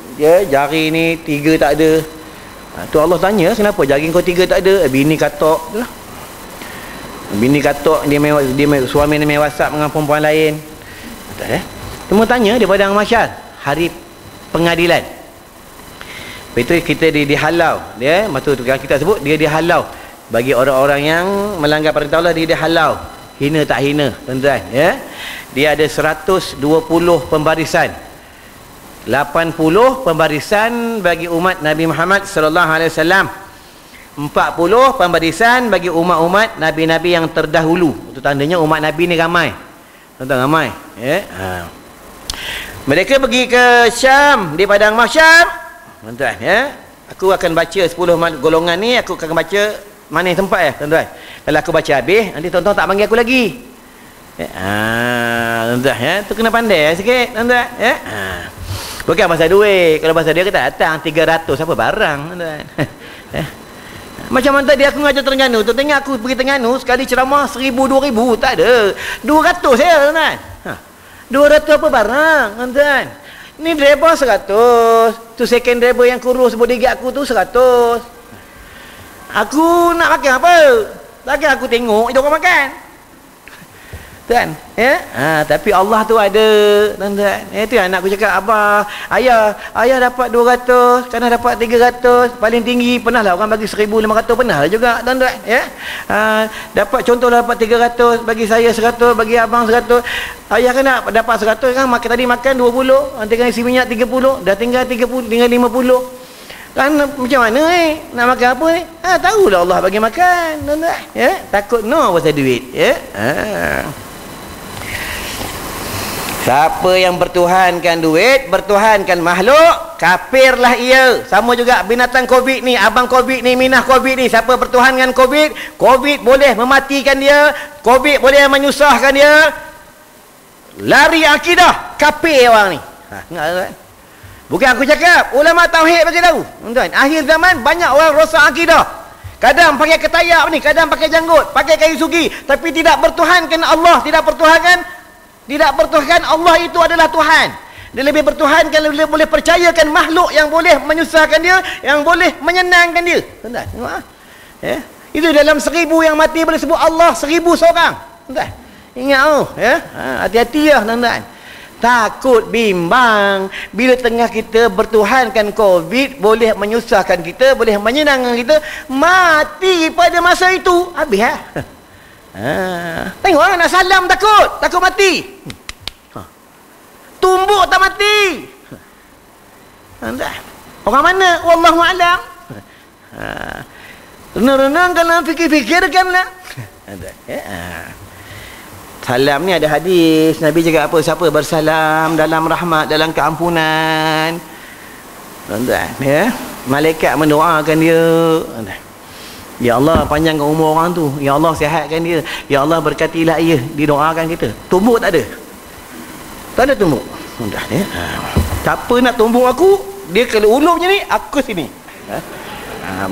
S1: jari ni 3 tak ada. Tu Allah tanya, kenapa jari kau 3 tak ada? Bini katok lah. Bini katok, dia suami ni main WhatsApp dengan perempuan lain. Cuma tanya di padang mahsyar, hari pengadilan. Betul kita dihalau. Maksud kita sebut dia dihalau. Bagi orang-orang yang melanggar perintah Allah, dia dihalau. Hina tak hina, tuan-tuan. Dia ada 120 pembarisan. 80 pembarisan bagi umat Nabi Muhammad sallallahu alaihi wasallam. 40 pembarisan bagi umat-umat nabi-nabi yang terdahulu. Itu tandanya umat nabi ni ramai. Tuan-tuan, ramai. Mereka pergi ke Syam di padang mahsyar. Tuan-tuan, aku akan baca 10 golongan ni, aku akan baca mana tempat tuan-tuan. Kalau aku baca habis, nanti tuan-tuan tak panggil aku lagi. Tuan-tuan, tu kena pandai sikit, tuan-tuan. Bukan pasal duit. Kalau pasal dia kata datang 300 apa barang, tuan-tuan. Macam mana tadi aku ngajar Terengganu, tu tengok aku pergi Terengganu sekali ceramah 1000 2000 tak ada. 200 saya, tuan-tuan. 200 apa barang, tuan-tuan. Ni driver 100. Tu second driver yang kurus bodyguard aku tu 100. Aku nak makan apa? Takkan aku tengok dia orang makan. Tuan, tapi Allah tu ada, tuan-tuan. Itu yang anak aku cakap, abah, ayah dapat 200, Kanah dapat 300, paling tinggi pernah lah orang bagi 1500, pernah lah juga, tuan-tuan. Dapat contoh lah dapat 300, bagi saya 100, bagi abang 100. Ayah kan dapat 100 kan, tadi makan 20, nanti kan isi minyak 30, dah tinggal 30, tinggal 50. Kan macam mana nak makan apa ni? Tahulah Allah bagi makan, tuan-tuan. Takut pasal duit. Siapa yang bertuhankan duit, bertuhankan makhluk, kafirlah ia. Sama juga binatang Covid ni, abang Covid ni, minah Covid ni. Siapa bertuhankan Covid, Covid boleh mematikan dia, Covid boleh menyusahkan dia. Lari akidah, kafir orang ni. Ingat tuan. Bukan aku cakap, ulama tauhid bagi tahu. Tuan, akhir zaman banyak orang rosak akidah. Kadang pakai ketayak ni, kadang pakai janggut, pakai kayu sugi, tapi tidak bertuhankan Allah, tidak bertuhankan Allah itu adalah Tuhan. Dia lebih bertuhankan, dia boleh percayakan makhluk yang boleh menyusahkan dia, yang boleh menyenangkan dia. Tuan-tuan, tengok itu dalam 1000 yang mati boleh sebut Allah 1000 seorang. Tuan-tuan, ingat hati-hati lah, tuan-tuan. Takut bimbang bila tengah kita bertuhankan Covid, boleh menyusahkan kita, boleh menyenangkan kita, mati pada masa itu habis tengok nak salam takut mati. Tumbuk tak mati. Orang mana? Wallahu a'lam. Renang-renangkanlah, fikir-fikirkanlah. Salam ni ada hadis Nabi cakap apa, siapa bersalam dalam rahmat, dalam keampunan, tuan-tuan, malaikat mendoakan dia. Ya Allah panjangkan umur orang tu, ya Allah sihatkan dia, ya Allah berkatilah ia, didoakan kita. Tumbuk tak ada, tak ada tumbuk. Siapa nak tumbuk aku, dia kalau ulur macam ni, aku sini.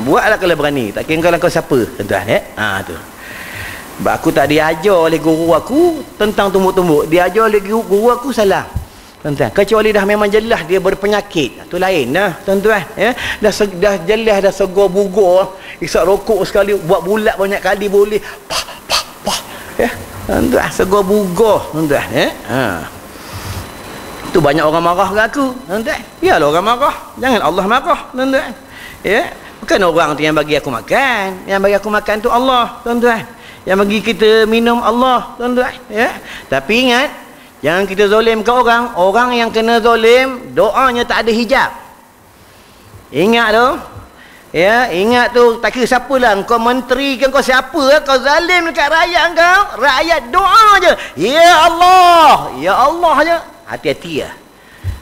S1: Buatlah kalau berani, tak kira kau siapa, tuan-tuan. Tu aku tak diajar oleh guru aku tentang tumbuk-tumbuk, diajar oleh guru aku salah, tuan-tuan. Kecuali dah memang jelas dia berpenyakit, tu lain dah, tuan-tuan. Dah jelas dah segar bugur, isap rokok sekali buat bulat banyak kali boleh pah tuan-tuan, segar bugur, tuan-tuan. Tu banyak orang marah ke aku, tuan-tuan. Biarlah orang marah, jangan Allah marah, tuan-tuan. Bukan orang tu yang bagi aku makan, yang bagi aku makan tu Allah, tuan-tuan. Yang bagi kita minum Allah, tuan-tuan. Tapi ingat, jangan kita zalim ke orang. Orang yang kena zalim, doanya tak ada hijab. Ingat tu, Ya, ingat tu, tak kira siapalah, kau menteri ke kau siapa, kau zalim dekat rakyat kau, rakyat doa je. Ya Allah, ya Allah je. Hati-hati lah.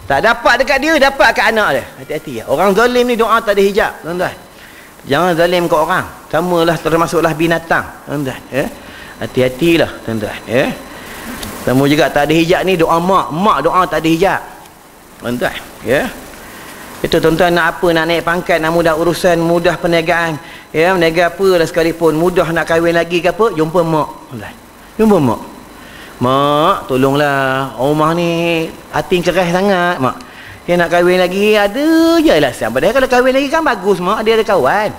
S1: Tak dapat dekat dia, dapat kat anak dia. Hati-hati lah. Orang zalim ni doa tak ada hijab, tuan-tuan. Jangan zalim kat orang. Samalah, termasuklah binatang, tuan-tuan. Ya. Hati-hatilah, tuan-tuan. Ya. Sama juga tak ada hijab ni, doa mak doa tak ada hijab. Tuan-tuan. Ya. Itu tuan-tuan nak apa, nak naik pangkat, nak mudah urusan, mudah perniagaan, ya, meniaga apa lah sekalipun, mudah nak kahwin lagi ke apa, jumpa mak. Jumpa mak. Mak, tolonglah, rumah ni hati keras sangat, mak. Dia nak kahwin lagi, ada je lah. Padahal kalau kahwin lagi kan bagus, mak, dia ada kawan.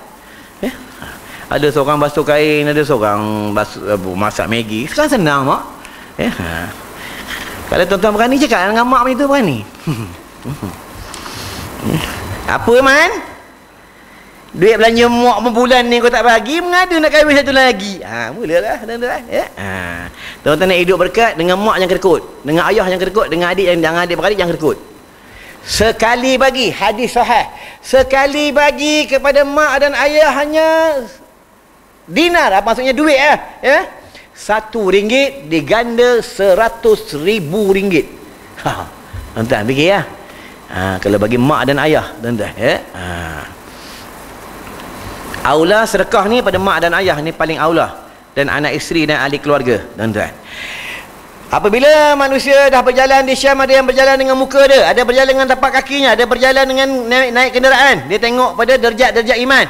S1: Ya? Ada seorang basuh kain, ada seorang masak Maggi. Sekarang senang, mak. Ya? Kalau tuan-tuan berani cakap dengan mak macam tu, berani. Apa man? Duit belanja mak berbulan ni kau tak bagi, mengada nak kahwin satu lagi. Mulalah tuan-tuan, ya. Tuan-tuan nak hidup berkat, dengan mak yang kedekut, dengan ayah yang kedekut, dengan adik yang adik-beradik yang kedekut. Sekali bagi, hadis sahih. Sekali bagi kepada mak dan ayah hanya dinar, apa maksudnya duit ya. RM1 diganda RM100,000. Tuan-tuan fikir ya. Kalau bagi mak dan ayah, tuan-tuan, ya. Aula sedekah ni pada mak dan ayah ni paling aula, dan anak isteri dan ahli keluarga, tuan-tuan. Apabila manusia dah berjalan di Syam, ada yang berjalan dengan muka dia, ada berjalan dengan tapak kakinya, ada berjalan dengan naik kenderaan. Dia tengok pada derajat iman.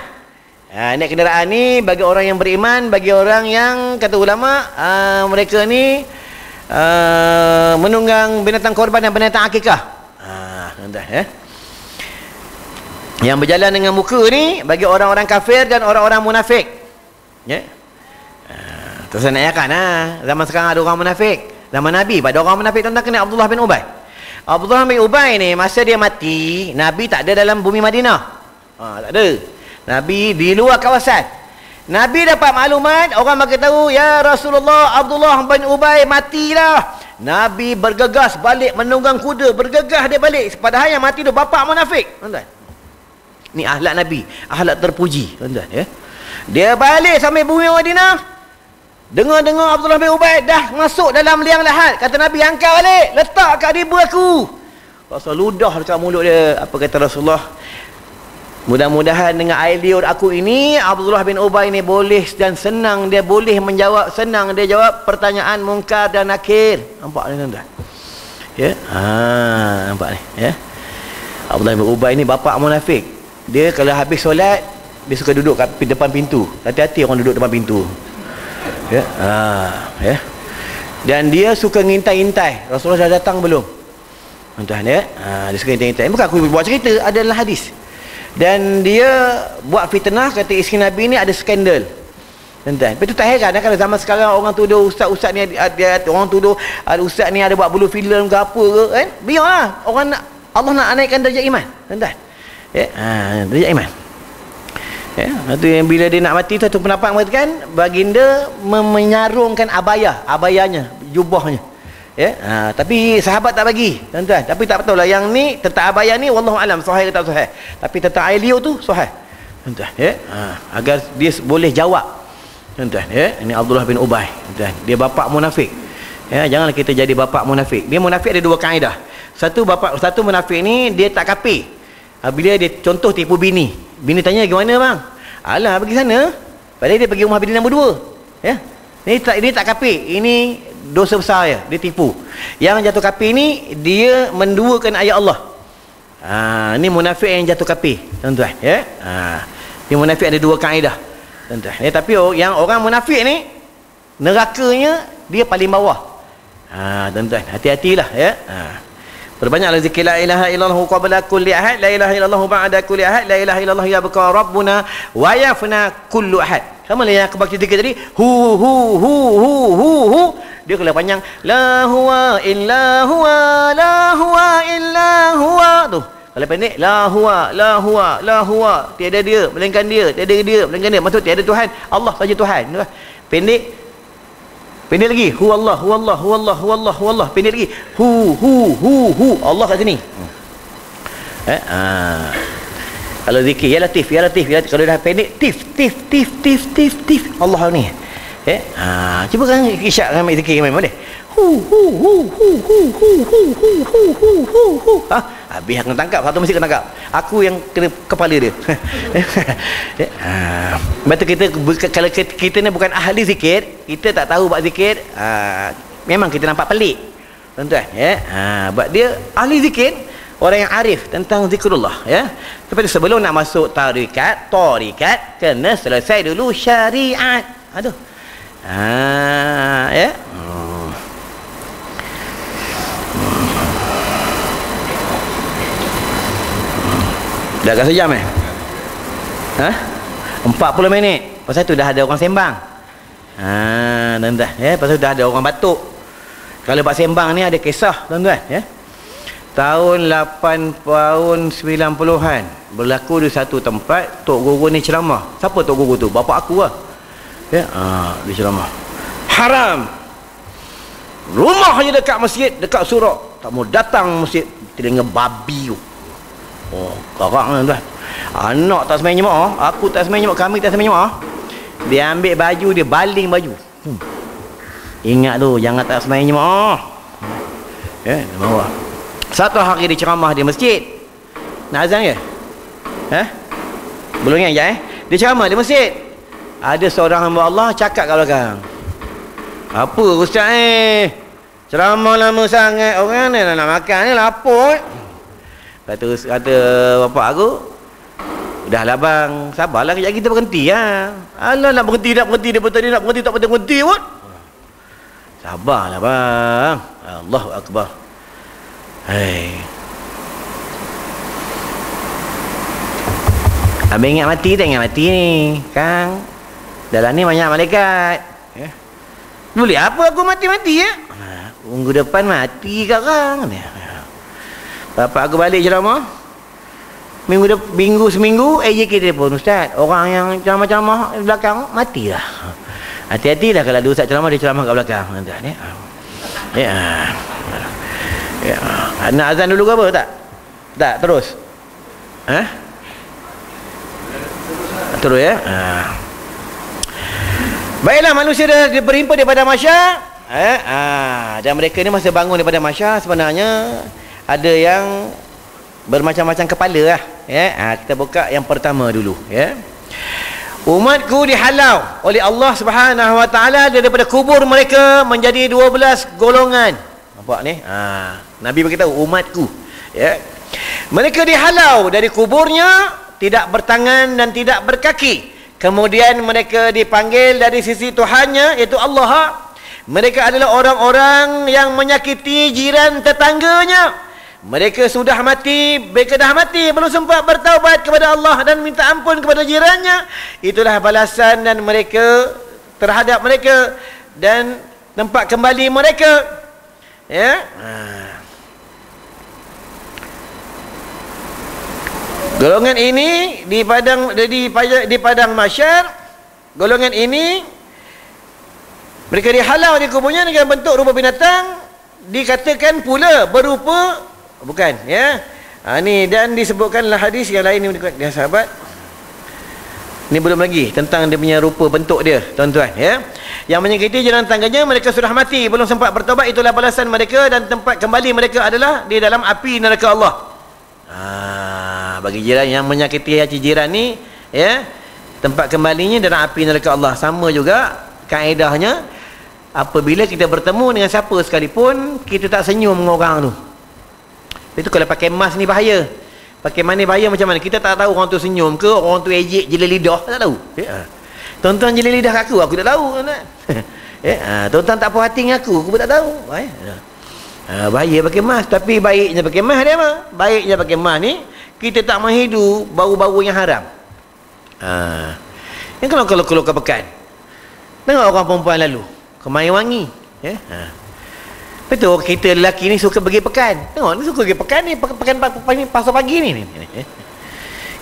S1: Naik kenderaan ni bagi orang yang beriman, bagi orang yang kata ulama mereka ni menunggang binatang korban dan binatang akikah. Tuan-tuan, yang berjalan dengan muka ni bagi orang-orang kafir dan orang-orang munafik. Ya. Terus saya nak yakan zaman sekarang ada orang munafik. Zaman Nabi pada orang munafik, tuan-tuan kena Abdullah bin Ubay. Abdullah bin Ubay ni masa dia mati, Nabi tak ada dalam bumi Madinah. Tak ada. Nabi di luar kawasan. Nabi dapat maklumat, orang bagi tahu, ya Rasulullah, Abdullah bin Ubay matilah. Nabi bergegas balik menunggang kuda, bergegas dia balik. Padahal yang mati tu bapa munafik, tuan-tuan. Ni akhlak Nabi, akhlak terpuji, tuan-tuan, ya. Dia balik sampai bumi Madinah. Dengar-dengar Abdullah bin Ubay dah masuk dalam liang lahat. Kata Nabi, angkat balik, letak kat ribu aku. Pasal ludah dekat mulut dia. Apa kata Rasulullah? Mudah-mudahan dengan air liur aku ini, Abdullah bin Ubay ni boleh dan senang, dia boleh menjawab, senang dia jawab pertanyaan mungkar dan nakir. Nampak ni, tuan-tuan? Ya. Nampak ni, ya. Abdullah bin Ubay ni bapa munafik. Dia kalau habis solat, dia suka duduk kat depan pintu. Hati-hati orang duduk depan pintu. Ya. Ya. Dan dia suka ngintai-intai Rasulullah dah datang belum. Tuan-tuan, ya. Dia suka ngintai-intai. Bukan aku buat cerita, adalah hadis. Dan dia buat fitnah, kata isteri Nabi ni ada skandal. Tuan-tuan, tapi tu tak heran kalau zaman sekarang orang tuduh ustaz-ustaz ni orang tuduh ustaz ni ada buat bulu filem ke apa ke, kan? Biarlah, orang nak, Allah nak naikkan darjat iman, tuan-tuan. Ya, darjat iman. Ya, itu yang bila dia nak mati tu, satu pendapat mengatakan baginda menyarungkan abayanya, jubahnya. Ya, tapi sahabat tak bagi, tuan-tuan. Tapi tak tahu lah yang ni tentang abaya ni wallahu alam sahih ke tak sahih. Tapi tentang air liur tu sahih, tuan-tuan, ya. Agar dia boleh jawab, tuan-tuan, ya. Ini Abdullah bin Ubay, tuan-tuan. Dia bapa munafik. Ya, janganlah kita jadi bapa munafik. Dia munafik ada dua kaedah. Satu munafik ni dia tak kafir. Bila dia contoh tipu bini. Bini tanya, "Gimana bang?" "Alah, pergi sana." Padahal dia pergi rumah bini nombor 2. Ya. Ini tak kafir. Ini dosa besar ya, dia tipu. Yang jatuh kafir ni dia menduakan ayat Allah. Ini munafik yang jatuh kafir, tuan-tuan, ya. Ini munafik ada dua kaedah, tuan-tuan. Ya, tapi yang orang munafik ni nerakanya dia paling bawah. Tuan-tuan, hati-hatilah, ya. Perbanyaklah zikir la ilaha illallah qabla kulli ahad, la ilaha illallah ba'da kulli ahad, la ilaha illallah yabqa rabbuna wa yafna kullu ahad. Sama lah yang aku baca zikir tadi, hu. Dia kalau panjang, la huwa illa huwa, la huwa illa huwa. Tu. Kalau pendek, la huwa, tiada dia melainkan dia, tiada dia melainkan dia. Maksud tiada Tuhan, Allah saja Tuhan. Pendek lagi, huwallah. Pendek lagi, hu. Allah kat sini. Kalau zikir ya latif, ya latif, ya latif. Kalau dah pendek tif Allah ni. Cuba kan isyak ambil zikir memang boleh. Habis kena tangkap, satu mesti kena tangkap. Aku yang kena kepala dia. Betul, kita kalau kita ni bukan ahli zikir, kita tak tahu buat zikir, memang kita nampak pelik, tuan-tuan, buat dia ahli zikir, orang yang arif tentang zikrullah, ya. Tapi sebelum nak masuk tarikat, kena selesai dulu syariat. Aduh. Ya. Dah kat sejam 40 minit. Pasal tu dah ada orang sembang. Tuan-tuan, ya, pasal dah ada orang batuk. Kalau buat sembang ni ada kisah, tuan-tuan, ya. Tahun 90-an berlaku di satu tempat, tok guru ni ceramah. Siapa tok guru tu? Bapa aku lah. Ya, dia ceramah. Haram. Rumah je dekat masjid, dekat surak. Tak mau datang masjid, telinga babi tu. Karang tuan. Anak tak sembahyang jemaah, aku tak sembahyang jemaah, kami tak sembahyang jemaah. Dia ambil baju, dia baling baju. Ingat tu, jangan tak sembahyang jemaah. Ya, bawa. Satu hari dia ceramah di masjid. Nak azan ke? Belum ingat Dia ceramah di masjid. Ada seorang hamba Allah cakap kat belakang. Apa ustaz ceramah lama sangat, orang ni nak makan ni lapar. Kata bapak aku, dah lah bang, sabarlah kejap kita berhenti lah. Alah nak berhenti dia betul dia nak berhenti tak berhenti pun. Sabarlah bang. Allahu akbar. Abang ingat mati tak ingat mati ni Kang. Dalam ni banyak malaikat. Boleh apa aku mati-mati ya? Minggu depan mati kat Kang. Bapak aku balik ceramah. Minggu seminggu AJK telefon, ustaz, orang yang ceramah-ceramah di belakang mati lah. Hati-hatilah kalau ada ustaz ceramah, dia ceramah kat belakang. Nak azan dulu ke apa? Tak terus. Terus ya. Baiklah, manusia dah berhimpun daripada mahsyar. Dan mereka ni masa bangun daripada mahsyar sebenarnya ada yang bermacam-macam kepala lah, ya. Kita buka yang pertama dulu, ya. Umatku dihalau oleh Allah Subhanahu wa taala daripada kubur mereka menjadi 12 golongan. Nampak ni? Nabi beritahu umatku, ya. Mereka dihalau dari kuburnya, tidak bertangan dan tidak berkaki. Kemudian mereka dipanggil dari sisi Tuhannya, iaitu Allah. Mereka adalah orang-orang yang menyakiti jiran tetangganya. Mereka sudah mati, mereka dah mati, belum sempat bertaubat kepada Allah dan minta ampun kepada jirannya. Itulah balasan dan mereka terhadap mereka dan tempat kembali mereka, ya. Golongan ini di padang mahsyar, golongan ini mereka dihalau di kuburnya dengan bentuk rupa binatang, dikatakan pula berupa bukan, ya. Ni dan disebutkanlah hadis yang lain ni dia sahabat. Ni belum lagi tentang dia punya rupa bentuk dia, tuan-tuan, ya. Yang menyakiti jiran tangganya mereka sudah mati, belum sempat bertobat, itulah balasan mereka dan tempat kembali mereka adalah di dalam api neraka Allah. Bagi jiran yang menyakiti hati jiran ni, ya, tempat kembalinya dalam api neraka Allah. Sama juga kaedahnya, apabila kita bertemu dengan siapa sekalipun, kita tak senyum dengan orang tu. Itu kalau pakai mask ni bahaya. Pakai mask ni bahaya macam mana? Kita tak tahu orang tu senyum ke, orang tu ejek jeli lidah, tak tahu. Tuan-tuan jeli lidah kat aku tak tahu. Tuan-tuan tak puas hati dengan aku pun tak tahu. Bahaya pakai mask. Tapi baiknya pakai mask dia apa? Baiknya pakai mask ni, kita tak menghidu bau-bau yang haram. Yang kalau keluar ke pekan, tengok orang perempuan lalu kemain wangi, ya. Betul, kita lelaki ni suka pergi pekan. Tengok ni suka pergi pekan ni, pekan pasar pagi ni.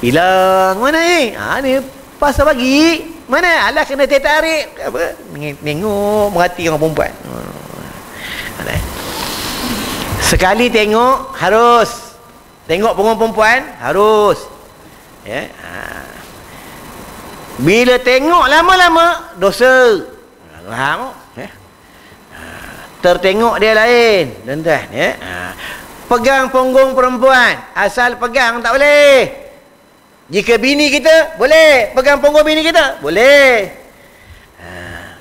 S1: Hilang mana ni? Ni pasar pagi. Mana? Alah kena tarik. Apa? Tengok merhati orang perempuan. Sekali tengok harus. Tengok perempuan harus. Ya. Bila tengok lama-lama dosa. Faham? Ya. Tertengok dia lain, tuan-tuan, ya. Pegang punggung perempuan, asal pegang tak boleh. Jika bini kita, boleh. Pegang punggung bini kita, boleh.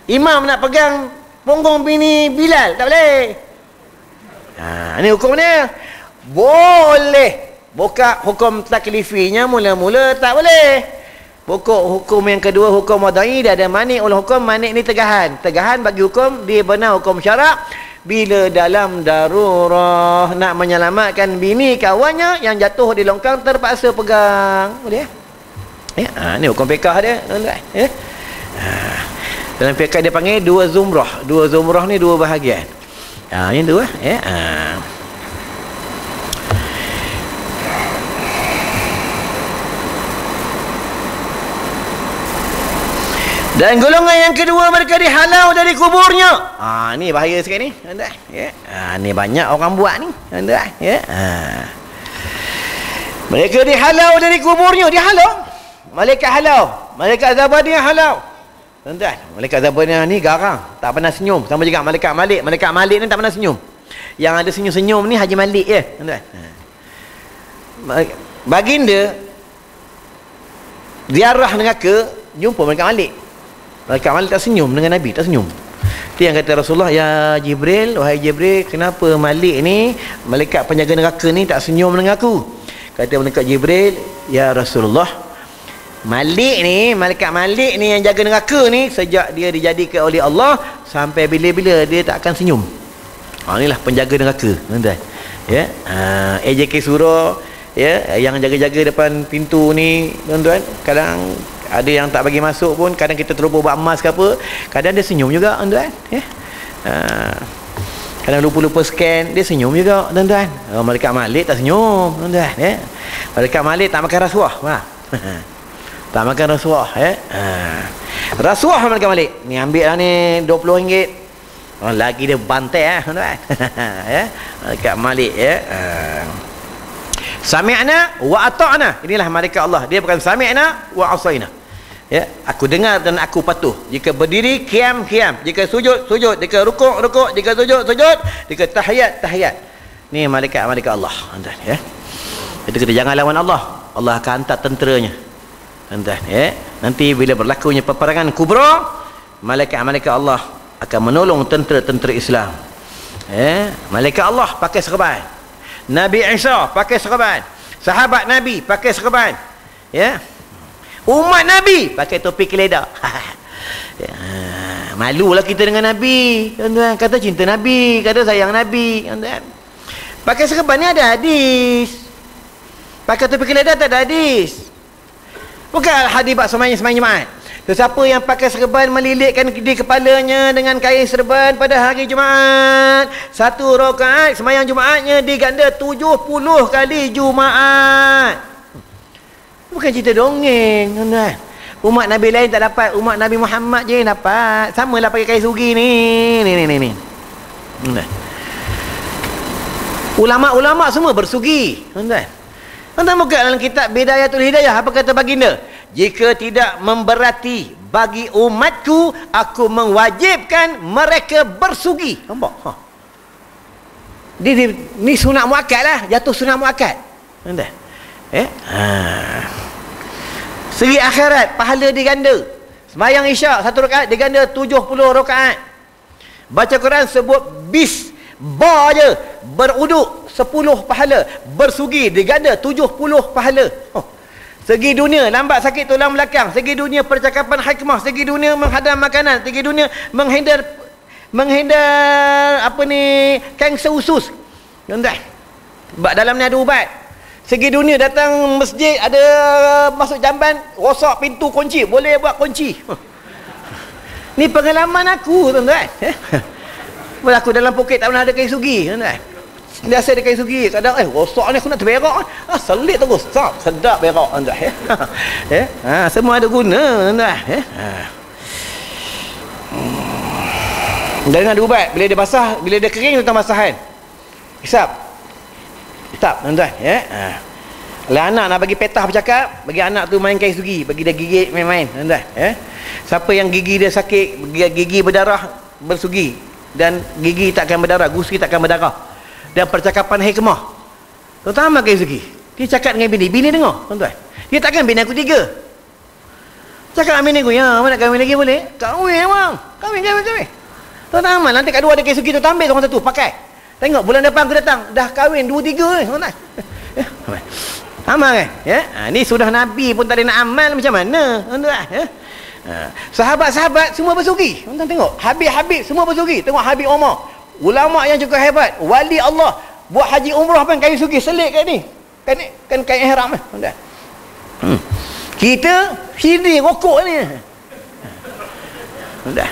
S1: Imam nak pegang punggung bini Bilal, tak boleh. Ini hukum dia. Boleh. Bukan hukum taklifinya mula-mula tak boleh. Hukum yang kedua, hukum wadai, dia ada manik oleh hukum. Manik ni tegahan. Tegahan bagi hukum, dia benar hukum syarak. Bila dalam darurah nak menyelamatkan bini kawannya yang jatuh di longkang terpaksa pegang, boleh. Ni hukum fiqh dia, tuan-tuan. Dalam fiqh dia panggil dua zumrah. Dua zumrah ni dua bahagian. Yang dua, dan golongan yang kedua, mereka dihalau dari kuburnya. Ni bahaya sikit ni, tuan-tuan. Ni banyak orang buat ni, tuan-tuan. Mereka dihalau dari kuburnya. Dihalau. Malaikat halau. Malaikat Zabaniyah halau. Tuan-tuan, malaikat Zabaniyah ni garang, tak pernah senyum. Sama juga malaikat Malik. Malaikat Malik ni tak pernah senyum. Yang ada senyum-senyum ni Haji Malik je, tuan-tuan. Baginda ziarah neraka, jumpa malaikat Malik. Malaikat Malik tak senyum dengan Nabi, tak senyum. Itu yang kata Rasulullah, ya Jibril, wahai Jibril, kenapa Malik ni, malaikat penjaga neraka ni tak senyum dengan aku? Kata malaikat Jibril, ya Rasulullah, Malik ni, malaikat Malik ni yang jaga neraka ni, sejak dia dijadikan oleh Allah sampai bila-bila dia tak akan senyum. Inilah penjaga neraka, tuan-tuan. AJK Surah, yang jaga-jaga depan pintu ni, tuan-tuan, kadang ada yang tak bagi masuk pun, kadang kita teroboh buat emas ke apa, kadang dia senyum juga, tuan-tuan. Kadang lupa-lupa scan, dia senyum juga, tuan-tuan. Malaikat Malik tak senyum, tuan-tuan. Malaikat Malik tak makan rasuah. Tak makan rasuah. Rasuah malaikat Malik ni, ambil lah ni RM20. Lagi dia bantai, tuan-tuan. Malaikat Malik, sami'na wa ata'na. Inilah malaikat Allah. Dia bukan sami'na wa asaina. Aku dengar dan aku patuh. Jika berdiri, qiyam. Jika sujud, sujud. Jika rukuk, rukuk. Jika sujud, sujud. Jika tahiyat, tahiyat. Ni malaikat Allah, tuan-tuan. Itu kita jangan lawan Allah. Allah akan hantar tenteranya, tuan-tuan. Nanti bila berlakunya peperangan kubra, malaikat Allah akan menolong tentera-tentera Islam. Malaikat Allah pakai serban. Nabi Isa pakai serban. Sahabat Nabi pakai serban. Umat Nabi pakai topi keledar. Malulah kita dengan Nabi, tuan-tuan. Kata cinta Nabi, kata sayang Nabi, tuan-tuan. Pakai serban ni ada hadis. Pakai topi keledar tak ada hadis. Bukan hadis bab sembahyang Jumaat. Sesiapa yang pakai serban melilitkan di kepalanya dengan kain serban pada hari Jumaat, 1 rakaat sembahyang Jumaatnya diganda 70 kali Jumaat. Bukan cerita dongeng, tuan-tuan. Umat Nabi lain tak dapat, umat Nabi Muhammad je yang dapat. Samalah pakai kain sugi ni. Ni. Ulama-ulama semua bersugi, tuan-tuan. Tuan-tuan buka dalam kitab Bidayatul Hidayah, apa kata baginda? Jika tidak memberati bagi umatku, aku mewajibkan mereka bersugi. Nampak? Ni sunat muakkad lah. Jatuh sunat muakkad. Tuan-tuan. Segi akhirat, pahala diganda. Sembahyang Isyak 1 rakaat diganda 70 rakaat. Baca Quran sebut ba je, beruduk 10 pahala. Bersugi diganda 70 pahala. Segi dunia, lambat sakit tulang belakang. Segi dunia, percakapan hikmah. Segi dunia, menghadam makanan. Segi dunia, menghindar apa ni, kanser usus. Tuan-tuan, dalam ni ada ubat. Segi dunia, datang masjid, ada masuk jamban, rosak pintu kunci, boleh buat kunci. Ni pengalaman aku, tuan-tuan. Aku dalam poket tak pernah ada kain sugi, tuan-tuan. Biasa ada kain sugi, kadang rosak ni aku nak terberak. Selit terus, sedap berak, tuan-tuan. Semua ada guna, tuan-tuan. Jangan ada ubat, bila dia basah, bila dia kering, tuan basahan. Hisap, tuan-tuan. Lah anak nak bagi petah bercakap, bagi anak tu main kain sugi, bagi dia gigit main-main, tuan-tuan. Siapa yang gigi dia sakit, gigi berdarah, bersugi, dan gigi takkan berdarah, gusi takkan berdarah, dan percakapan hikmah, terutama kain sugi. Dia cakap dengan bini dengar, tuan-tuan. Dia takkan bini aku 3. Cakap dengan bini aku, ya, mana nak kahwin lagi boleh? Kahwin bang, kahwin. Tuan-tuan, nanti kat 2 ada kain sugi tu, ambil orang satu, pakai. Tengok bulan depan aku datang, dah kahwin 2-3 ni, tuan-tuan. Amal kan? Ni sudah Nabi pun tak ada nak amal, macam mana? Tuan-tuan, sahabat-sahabat semua bersugi. Tuan-tuan tengok, Habib semua bersugi. Tengok Habib Umar, ulama yang cukup hebat, wali Allah, buat haji umrah pun kain sugi, selit kat ni. Kan kain ihram kan? Tuan-tuan. Kita sini rokok ni. Tuan-tuan.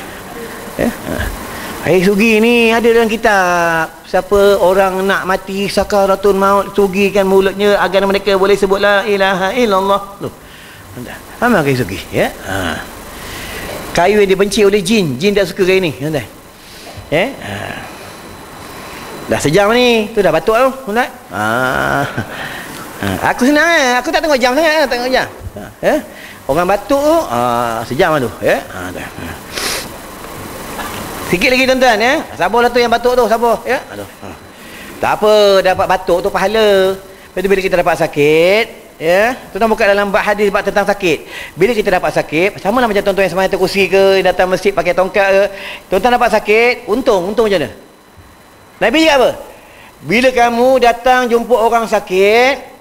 S1: Kain sugi ni ada dalam kitab. Siapa orang nak mati sakaratul maut, sugikan mulutnya agar mereka boleh sebut la ilaha illallah. Tu. Amal kain sugi, ya. Kayu yang dibenci oleh jin tak suka kain ni, tuan-tuan. Dah sejam ni, tu dah batuk tu, tuan-tuan. Aku senang aku tak tengok jam sangat, tengok jam. Orang batuk tu sejam tu, ya. Sikit lagi tuan-tuan, ya. Sabarlah tu yang batuk tu, sabar, ya. Tak apa, dapat batuk tu pahala. Lepas tu bila kita dapat sakit, ya, tuan-tuan buka dalam bab hadis bab tentang sakit. Bila kita dapat sakit, sama lah macam tuan-tuan yang semayang atas kursi ke, datang masjid pakai tongkat ke, tuan-tuan dapat sakit, untung macam mana? Nabi cakap apa? Bila kamu datang jumpa orang sakit,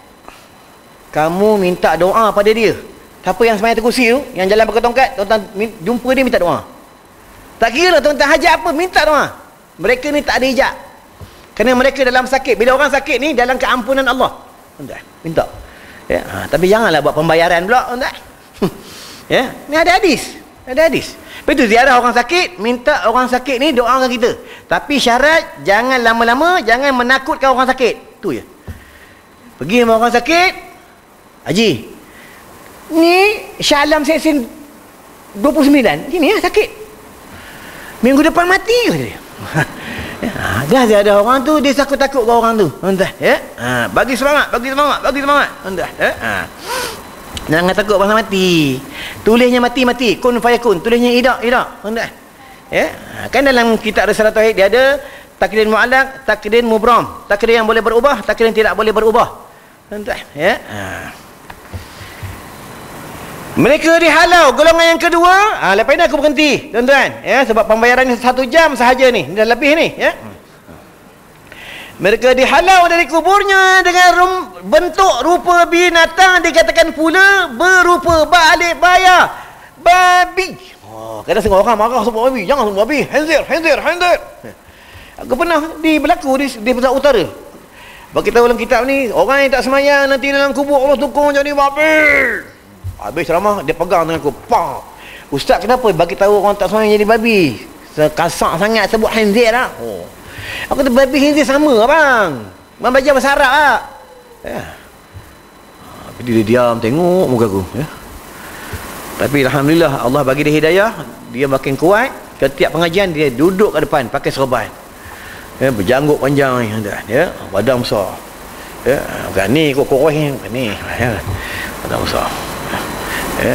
S1: kamu minta doa pada dia. Siapa yang semayang atas kursi tu, yang jalan pakai tongkat, tuan-tuan jumpa dia minta doa. Tak kira lah tuan-tuan hajat apa, minta doa. Mereka ni tak ada hijab, kerana mereka dalam sakit. Bila orang sakit ni dalam keampunan Allah, tuan-tuan minta, ya. Tapi janganlah buat pembayaran pula, tuan-tuan. Ya, ni ada hadis. Lepas tu ziarah orang sakit, minta orang sakit ni doakan kita. Tapi syarat jangan lama-lama, jangan menakutkan orang sakit. Tu je. Pergi sama orang sakit, Haji, ni Shah Alam Seksin 29 gini sakit, minggu depan mati ke dia? Dah ada orang tu, dia takut-takut ke orang tu, tuan-tuan, ya. Bagi semangat, tuan-tuan, jangan takut pasal mati. Tulisnya mati, kun fayakun, tulisnya idak, tuan-tuan, ya. Kan dalam kitab Risalah Tauhid dia ada takdir mu'allaq, takdir mubram, takdir yang boleh berubah, takdir yang tidak boleh berubah, tuan-tuan, ya. Mereka dihalau golongan yang kedua. Lepas ni aku berhenti, tuan-tuan, ya, sebab pembayaran ni 1 jam sahaja ni, dah lebih ni, ya. Mereka dihalau dari kuburnya dengan bentuk rupa binatang, dikatakan pula berupa balik bayar babi. Kadang tengok orang marah sebut babi, jangan sebut babi, hanzir. Aku pernah berlaku di Pusat Utara. Bagi tahu dalam kitab ni, orang yang tak semayang nanti dalam kubur Allah tukung jadi babi. Habis ceramah, dia pegang dengan aku, pak, ustaz kenapa bagi tahu orang tak semayang jadi babi? Kasar sangat sebut hanzir lah. Aku kata babi hanzir sama bang, baca bahasa Arab lah, ya. Dia diam tengok muka aku, ya. Tapi alhamdulillah Allah bagi dia hidayah, dia makin kuat. Setiap pengajian dia duduk kat depan pakai serban, ya, berjanggut panjang ni, ya, badan besar, ya, bukan ni kok koreh, bukan ni, ya, badan besar, ya,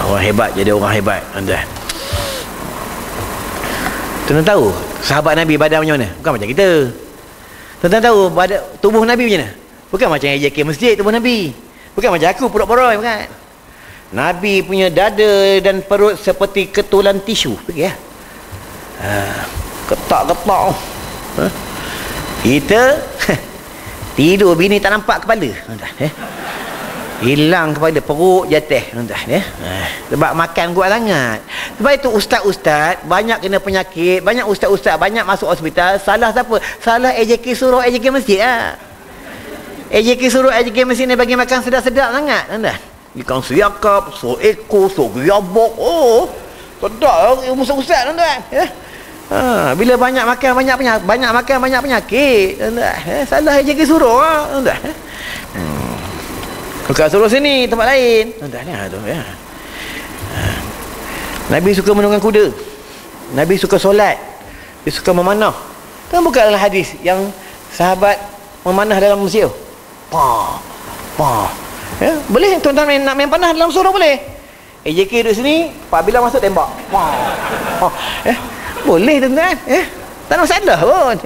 S1: orang hebat, jadi orang hebat, tuan-tuan. Tuan-tuan tahu sahabat Nabi badan macam mana? Bukan macam kita. Tuan-tuan tahu badan, tubuh Nabi macam mana? Bukan macam AJK masjid tubuh Nabi. Bukan macam aku puruk-puruk, bukan. Nabi punya dada dan perut seperti ketulan tisu, ya. Ketak-ketak. Kita tidur bini tak nampak kepala, tuan-tuan, ya. Hilang kepala, perut jatuh, tuan-tuan, ya. Sebab makan kuat sangat. Sebab itu ustaz-ustaz banyak kena penyakit, banyak ustaz-ustaz banyak masuk hospital. Salah siapa? Salah AJK suruh AJK masjid lah. AJK suruh AJK masjid ni bagi makan sedap-sedap sangat, tuan-tuan. Ikan siakap, so ekor, so giabok. Oh, sedap ustaz-ustaz, tuan-tuan, ya. Bila banyak makan banyak penyakit, tuan-tuan, ya. Salah AJK suruh lah, tuan-tuan, ya. Bukan suruh sini, tempat lain, tuan-tuan, ya. Nabi suka menunggang kuda, Nabi suka solat, dia suka memanah. Kan buka dalam hadis yang sahabat memanah dalam masjid, Ya, boleh tuan-tuan nak main panah dalam surau boleh. AJK duduk sini, Pak Bilal masuk tembak. Wah. Boleh tuan-tuan. Tak ada masalah pun.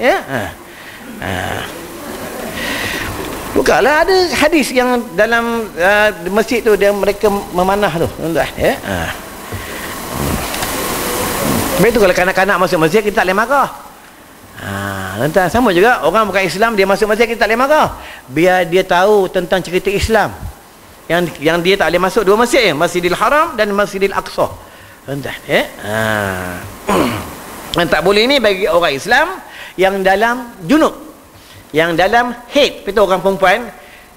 S1: Bukanlah ada hadis yang dalam masjid tu dia mereka memanah tu, tuan-tuan. Sebab itu kalau kanak-kanak masuk masjid kita tak boleh marah. Tuan-tuan, sama juga orang bukan Islam dia masuk masjid kita tak boleh marah. Biar dia tahu tentang cerita Islam. Yang dia tak boleh masuk dua masjid, Masjidil Haram dan Masjidil Aqsa. Tuan-tuan, yang tak boleh ni bagi orang Islam yang dalam junub, yang dalam haid, itu orang perempuan,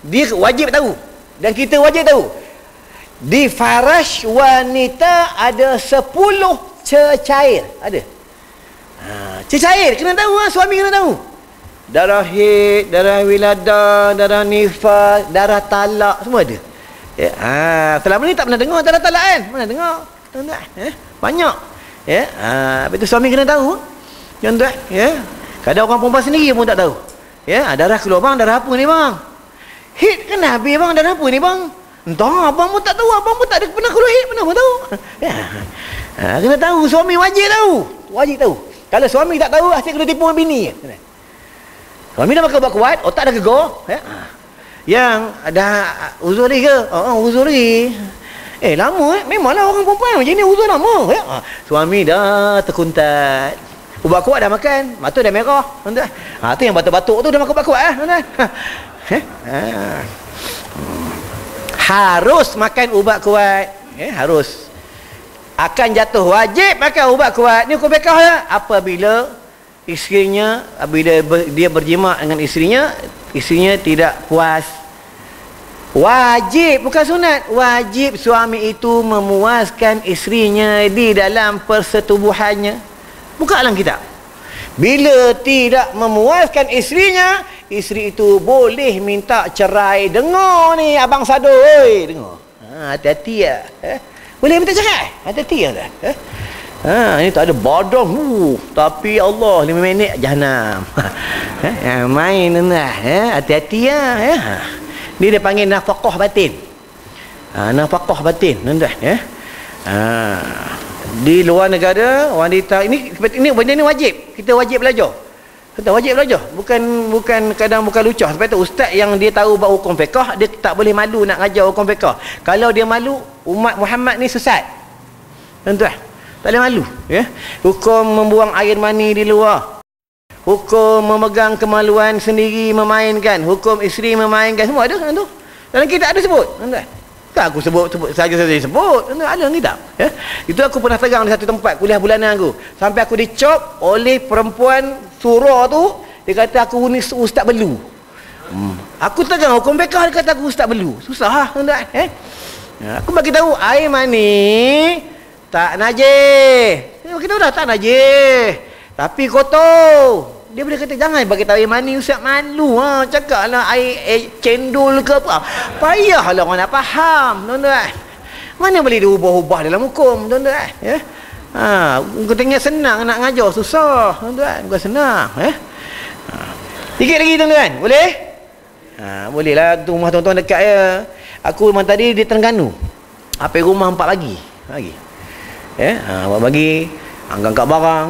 S1: dia wajib tahu dan kita wajib tahu. Di farash wanita ada 10 cecair, ada. Cecair kena tahu, suami kena tahu. Darah haid, darah wiladah, darah nifas, darah talak, semua ada. Selama ni tak pernah dengar darah talak kan? Mana dengar? Banyak. Lepas tu suami kena tahu. Tuan-tuan, kadang orang perempuan sendiri pun tak tahu. Darah keluar bang, darah apa ni bang? Haid kan habis bang, darah apa ni bang? Entah, abang pun tak tahu, abang pun tak ada pernah keluar haid, mana pun tahu. Kena tahu, suami wajib tahu. Wajib tahu. Kalau suami tak tahu, asyik kena tipu dengan bini. Suami dah makan ubat kuat, otak dah gegar. Yang dah uzur lagi ke? Uzur lagi. Lama memanglah orang perempuan macam ni uzur lama. Suami dah terkuntat. Ubat kuat dah makan, mata dah merah. Tuan-tuan. Tu yang batuk-batuk tu dah makan ubat kuat tuan-tuan. Harus makan ubat kuat. Harus. Akan jatuh wajib makan ubat kuat. Ni hukum fiqh ya. Apabila isterinya, apabila dia berjima dengan isterinya tidak puas. Wajib, bukan sunat. Wajib suami itu memuaskan isterinya di dalam persetubuhannya. Buka dalam kitab. Bila tidak memuaskan isterinya, isteri itu boleh minta cerai. Dengar ni abang Sado, oi, dengar. Hati-hati ya. Boleh minta cerai. Hati-hati ya. Ini tak ada badan. Tapi Allah 5 minit jahanam. Main lah. Hati-hati ya. Dia panggil nafkah batin. Nafkah batin, tuan-tuan. Di luar negara wanita ini benda ni wajib. Kita wajib belajar. Kita wajib belajar. Bukan kadang bukan lucah. Sebab tu ustaz yang dia tahu bab hukum fiqh, dia tak boleh malu nak ngajar hukum fiqh. Kalau dia malu, umat Muhammad ni sesat. Tuan-tuan, tak boleh malu, Hukum membuang air mani di luar. Hukum memegang kemaluan sendiri memainkan, hukum isteri memainkan, semua ada kan tu. Dalam kitab ada sebut, tuan-tuan. Tak aku sebut saja sebut. Ada dalam kitab, Itu aku pernah tegang di satu tempat kuliah bulanan aku. Sampai aku dicop oleh perempuan surah tu, dia kata aku ni ustaz belu. Aku tegang hukum fiqh, dia kata aku ustaz belu. Susah tuan-tuan, Aku bagi tahu air mani tak najis. Kita dah tak najis. Tapi kotor. Dia boleh kata jangan bagi tahu air mani, ustaz malu. Cakaplah air cendol ke apa. Payahlah orang nak faham, tuan-tuan. Mana boleh diubah-ubah dalam hukum, tuan-tuan, kau tengok senang nak ngajar, susah, tuan-tuan. Bukan senang, Sikit lagi, tuan-tuan. Boleh? Bolehlah. Tu rumah tuan-tuan dekat ya. Aku rumah tadi di Terengganu. Apa rumah 4 pagi. Bagi angkat barang,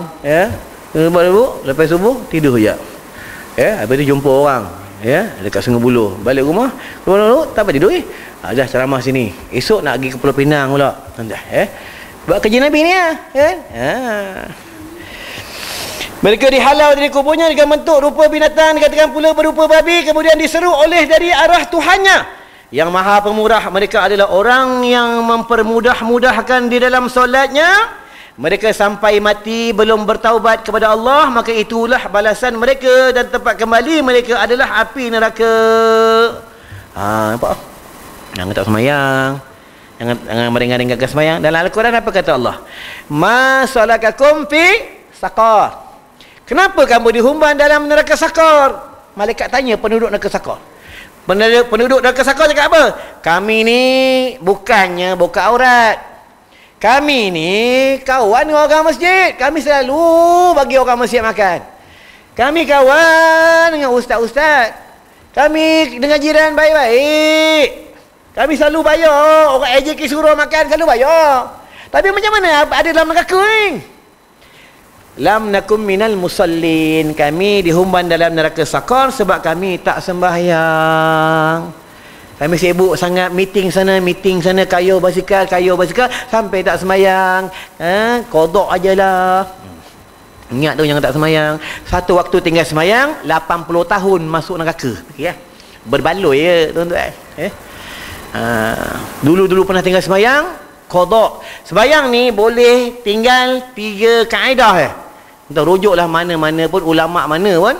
S1: lepas subuh tidur je. Habis tu jumpa orang, dekat Sungai Buloh. Balik rumah, keluar tak apa tidur dah ceramah sini. Esok nak pergi ke Pulau Pinang pula. Buat kerja Nabi ni Mereka dihalau dari kuburnya dengan bentuk rupa binatang, dikatakan pula berupa babi, kemudian diseru oleh dari arah Tuhannya yang maha pemurah. Mereka adalah orang yang mempermudah-mudahkan di dalam solatnya. Mereka sampai mati belum bertaubat kepada Allah, maka itulah balasan mereka dan tempat kembali mereka adalah api neraka. Nampak? Jangan tak semayang, jangan meringan-ringankan semayang. Dalam Al-Quran apa kata Allah? Ma salakakum fi saqar. Kenapa kamu dihumban dalam neraka sakar? Malaikat tanya penduduk neraka sakar. Penduduk neraka sakar cakap apa? Kami ni bukannya buka aurat. Kami ni kawan dengan orang masjid. Kami selalu bagi orang masjid makan. Kami kawan dengan ustaz-ustaz. Kami dengan jiran baik-baik. Kami selalu bayar. Orang AJK suruh makan selalu bayar. Tapi macam mana ada dalam neraka ni? Lam nakum minal musallin. Kami dihumban dalam neraka sakar sebab kami tak sembahyang. Kami sibuk sangat meeting sana kayu basikal sampai tak sembahyang. Qada ajalah. Ingat tu yang tak sembahyang. Satu waktu tinggal sembahyang 80 tahun masuk neraka. Okey ya. Berbaloi ya tuan-tuan. Dulu pernah tinggal sembahyang, qada. Sembahyang ni boleh tinggal 3 kaedah Entah rujuklah mana-mana pun, ulama mana pun.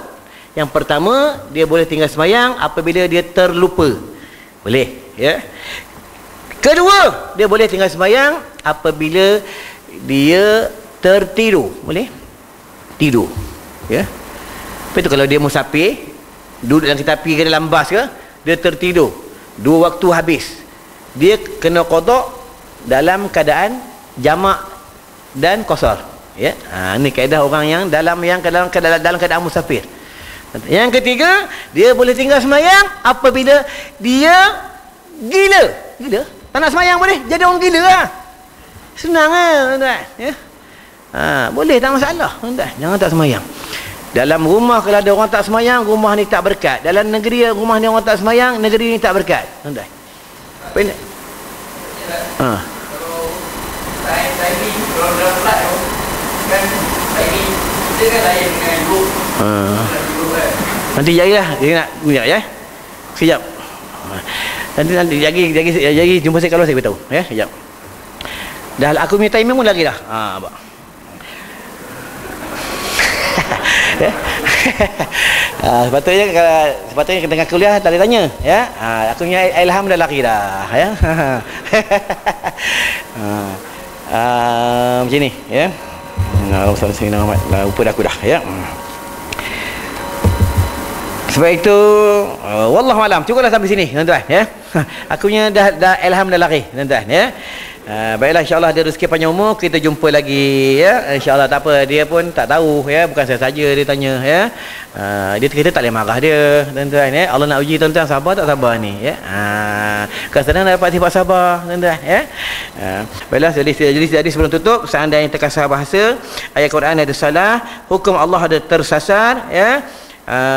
S1: Yang pertama, dia boleh tinggal sembahyang apabila dia terlupa. Boleh, ya. Kedua, dia boleh tinggal sembahyang apabila dia tertidur. Boleh? Tidur. Ya. Lepas tu kalau dia musafir, duduk dalam kereta api ke dalam bas ke, dia tertidur. 2 waktu habis. Dia kena qada dalam keadaan jamak dan qasar. Ya, ni kaedah orang yang dalam keadaan musafir. Yang ketiga, dia boleh tinggal sembahyang apabila dia gila. Tak nak sembahyang boleh jadi orang gila lah. Senang tuan-tuan. Ya. Boleh, tak masalah tuan-tuan. Jangan tak sembahyang. Dalam rumah kalau ada orang tak sembahyang, rumah ni tak berkat. Dalam negeri rumah ni orang tak sembahyang, negeri ni tak berkat. Tuan-tuan. Apa ini? Kalau timing kalau dalam flat kan timing kita kan lain dengan group. Nanti jadilah dia nak punya ya. Sekejap. Nanti jagi jumpa saya kalau saya beritahu ya. Sekejap. Dah aku punya timing pun lagi dah. Abang. Ya. Sepatutnya tengah kuliah tak boleh tanya ya. Aku punya ilham dah lari dah ya. Macam ni ya. Lupa dah aku dah ya. Sebab itu wallahu alam, cukuplah sampai sini tuan-tuan ya. Aku punya dah ilham dah lari tuan-tuan ya. Baiklah, insyaAllah dia rezeki panjang umur, kita jumpa lagi ya. InsyaAllah tak apa, dia pun tak tahu ya, bukan saya saja dia tanya ya. Kita tak boleh marah dia tuan-tuan ya. Allah nak uji tuan-tuan sabar tak sabar ni ya. Kadang-kadang dapat sifat sabar tuan-tuan ya. Baiklah, jadi sebelum tutup, seandainya terkasar bahasa, ayat Quran ada salah, hukum Allah ada tersasar ya,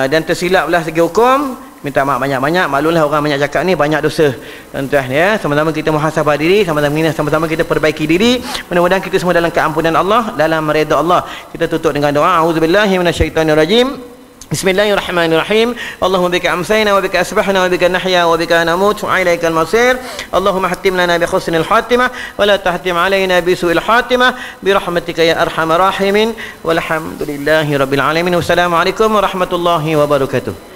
S1: dan tersilaplah segi hukum, minta maaf banyak-banyak. Maklumlah orang banyak cakap ni banyak dosa tuan-tuan ya. Sama-sama kita muhasabah diri, sama-sama kita perbaiki diri. Mudah-mudahan kita semua dalam keampunan Allah, dalam redha Allah. Kita tutup dengan doa. Auzubillahi minasyaitonirrajim. Bismillahirrahmanirrahim. Allahumma bika amsayna wa bika asbahna wa bika nahya wa bika namut wa ilaikal masir. Allahumma hattim lana bi husnil khatimah wa la tahtim alaina bi su'il khatimah bi rahmatika ya arhamar rahimin. Walhamdulillahi rabbil alamin. Wassalamualaikum warahmatullahi wabarakatuh.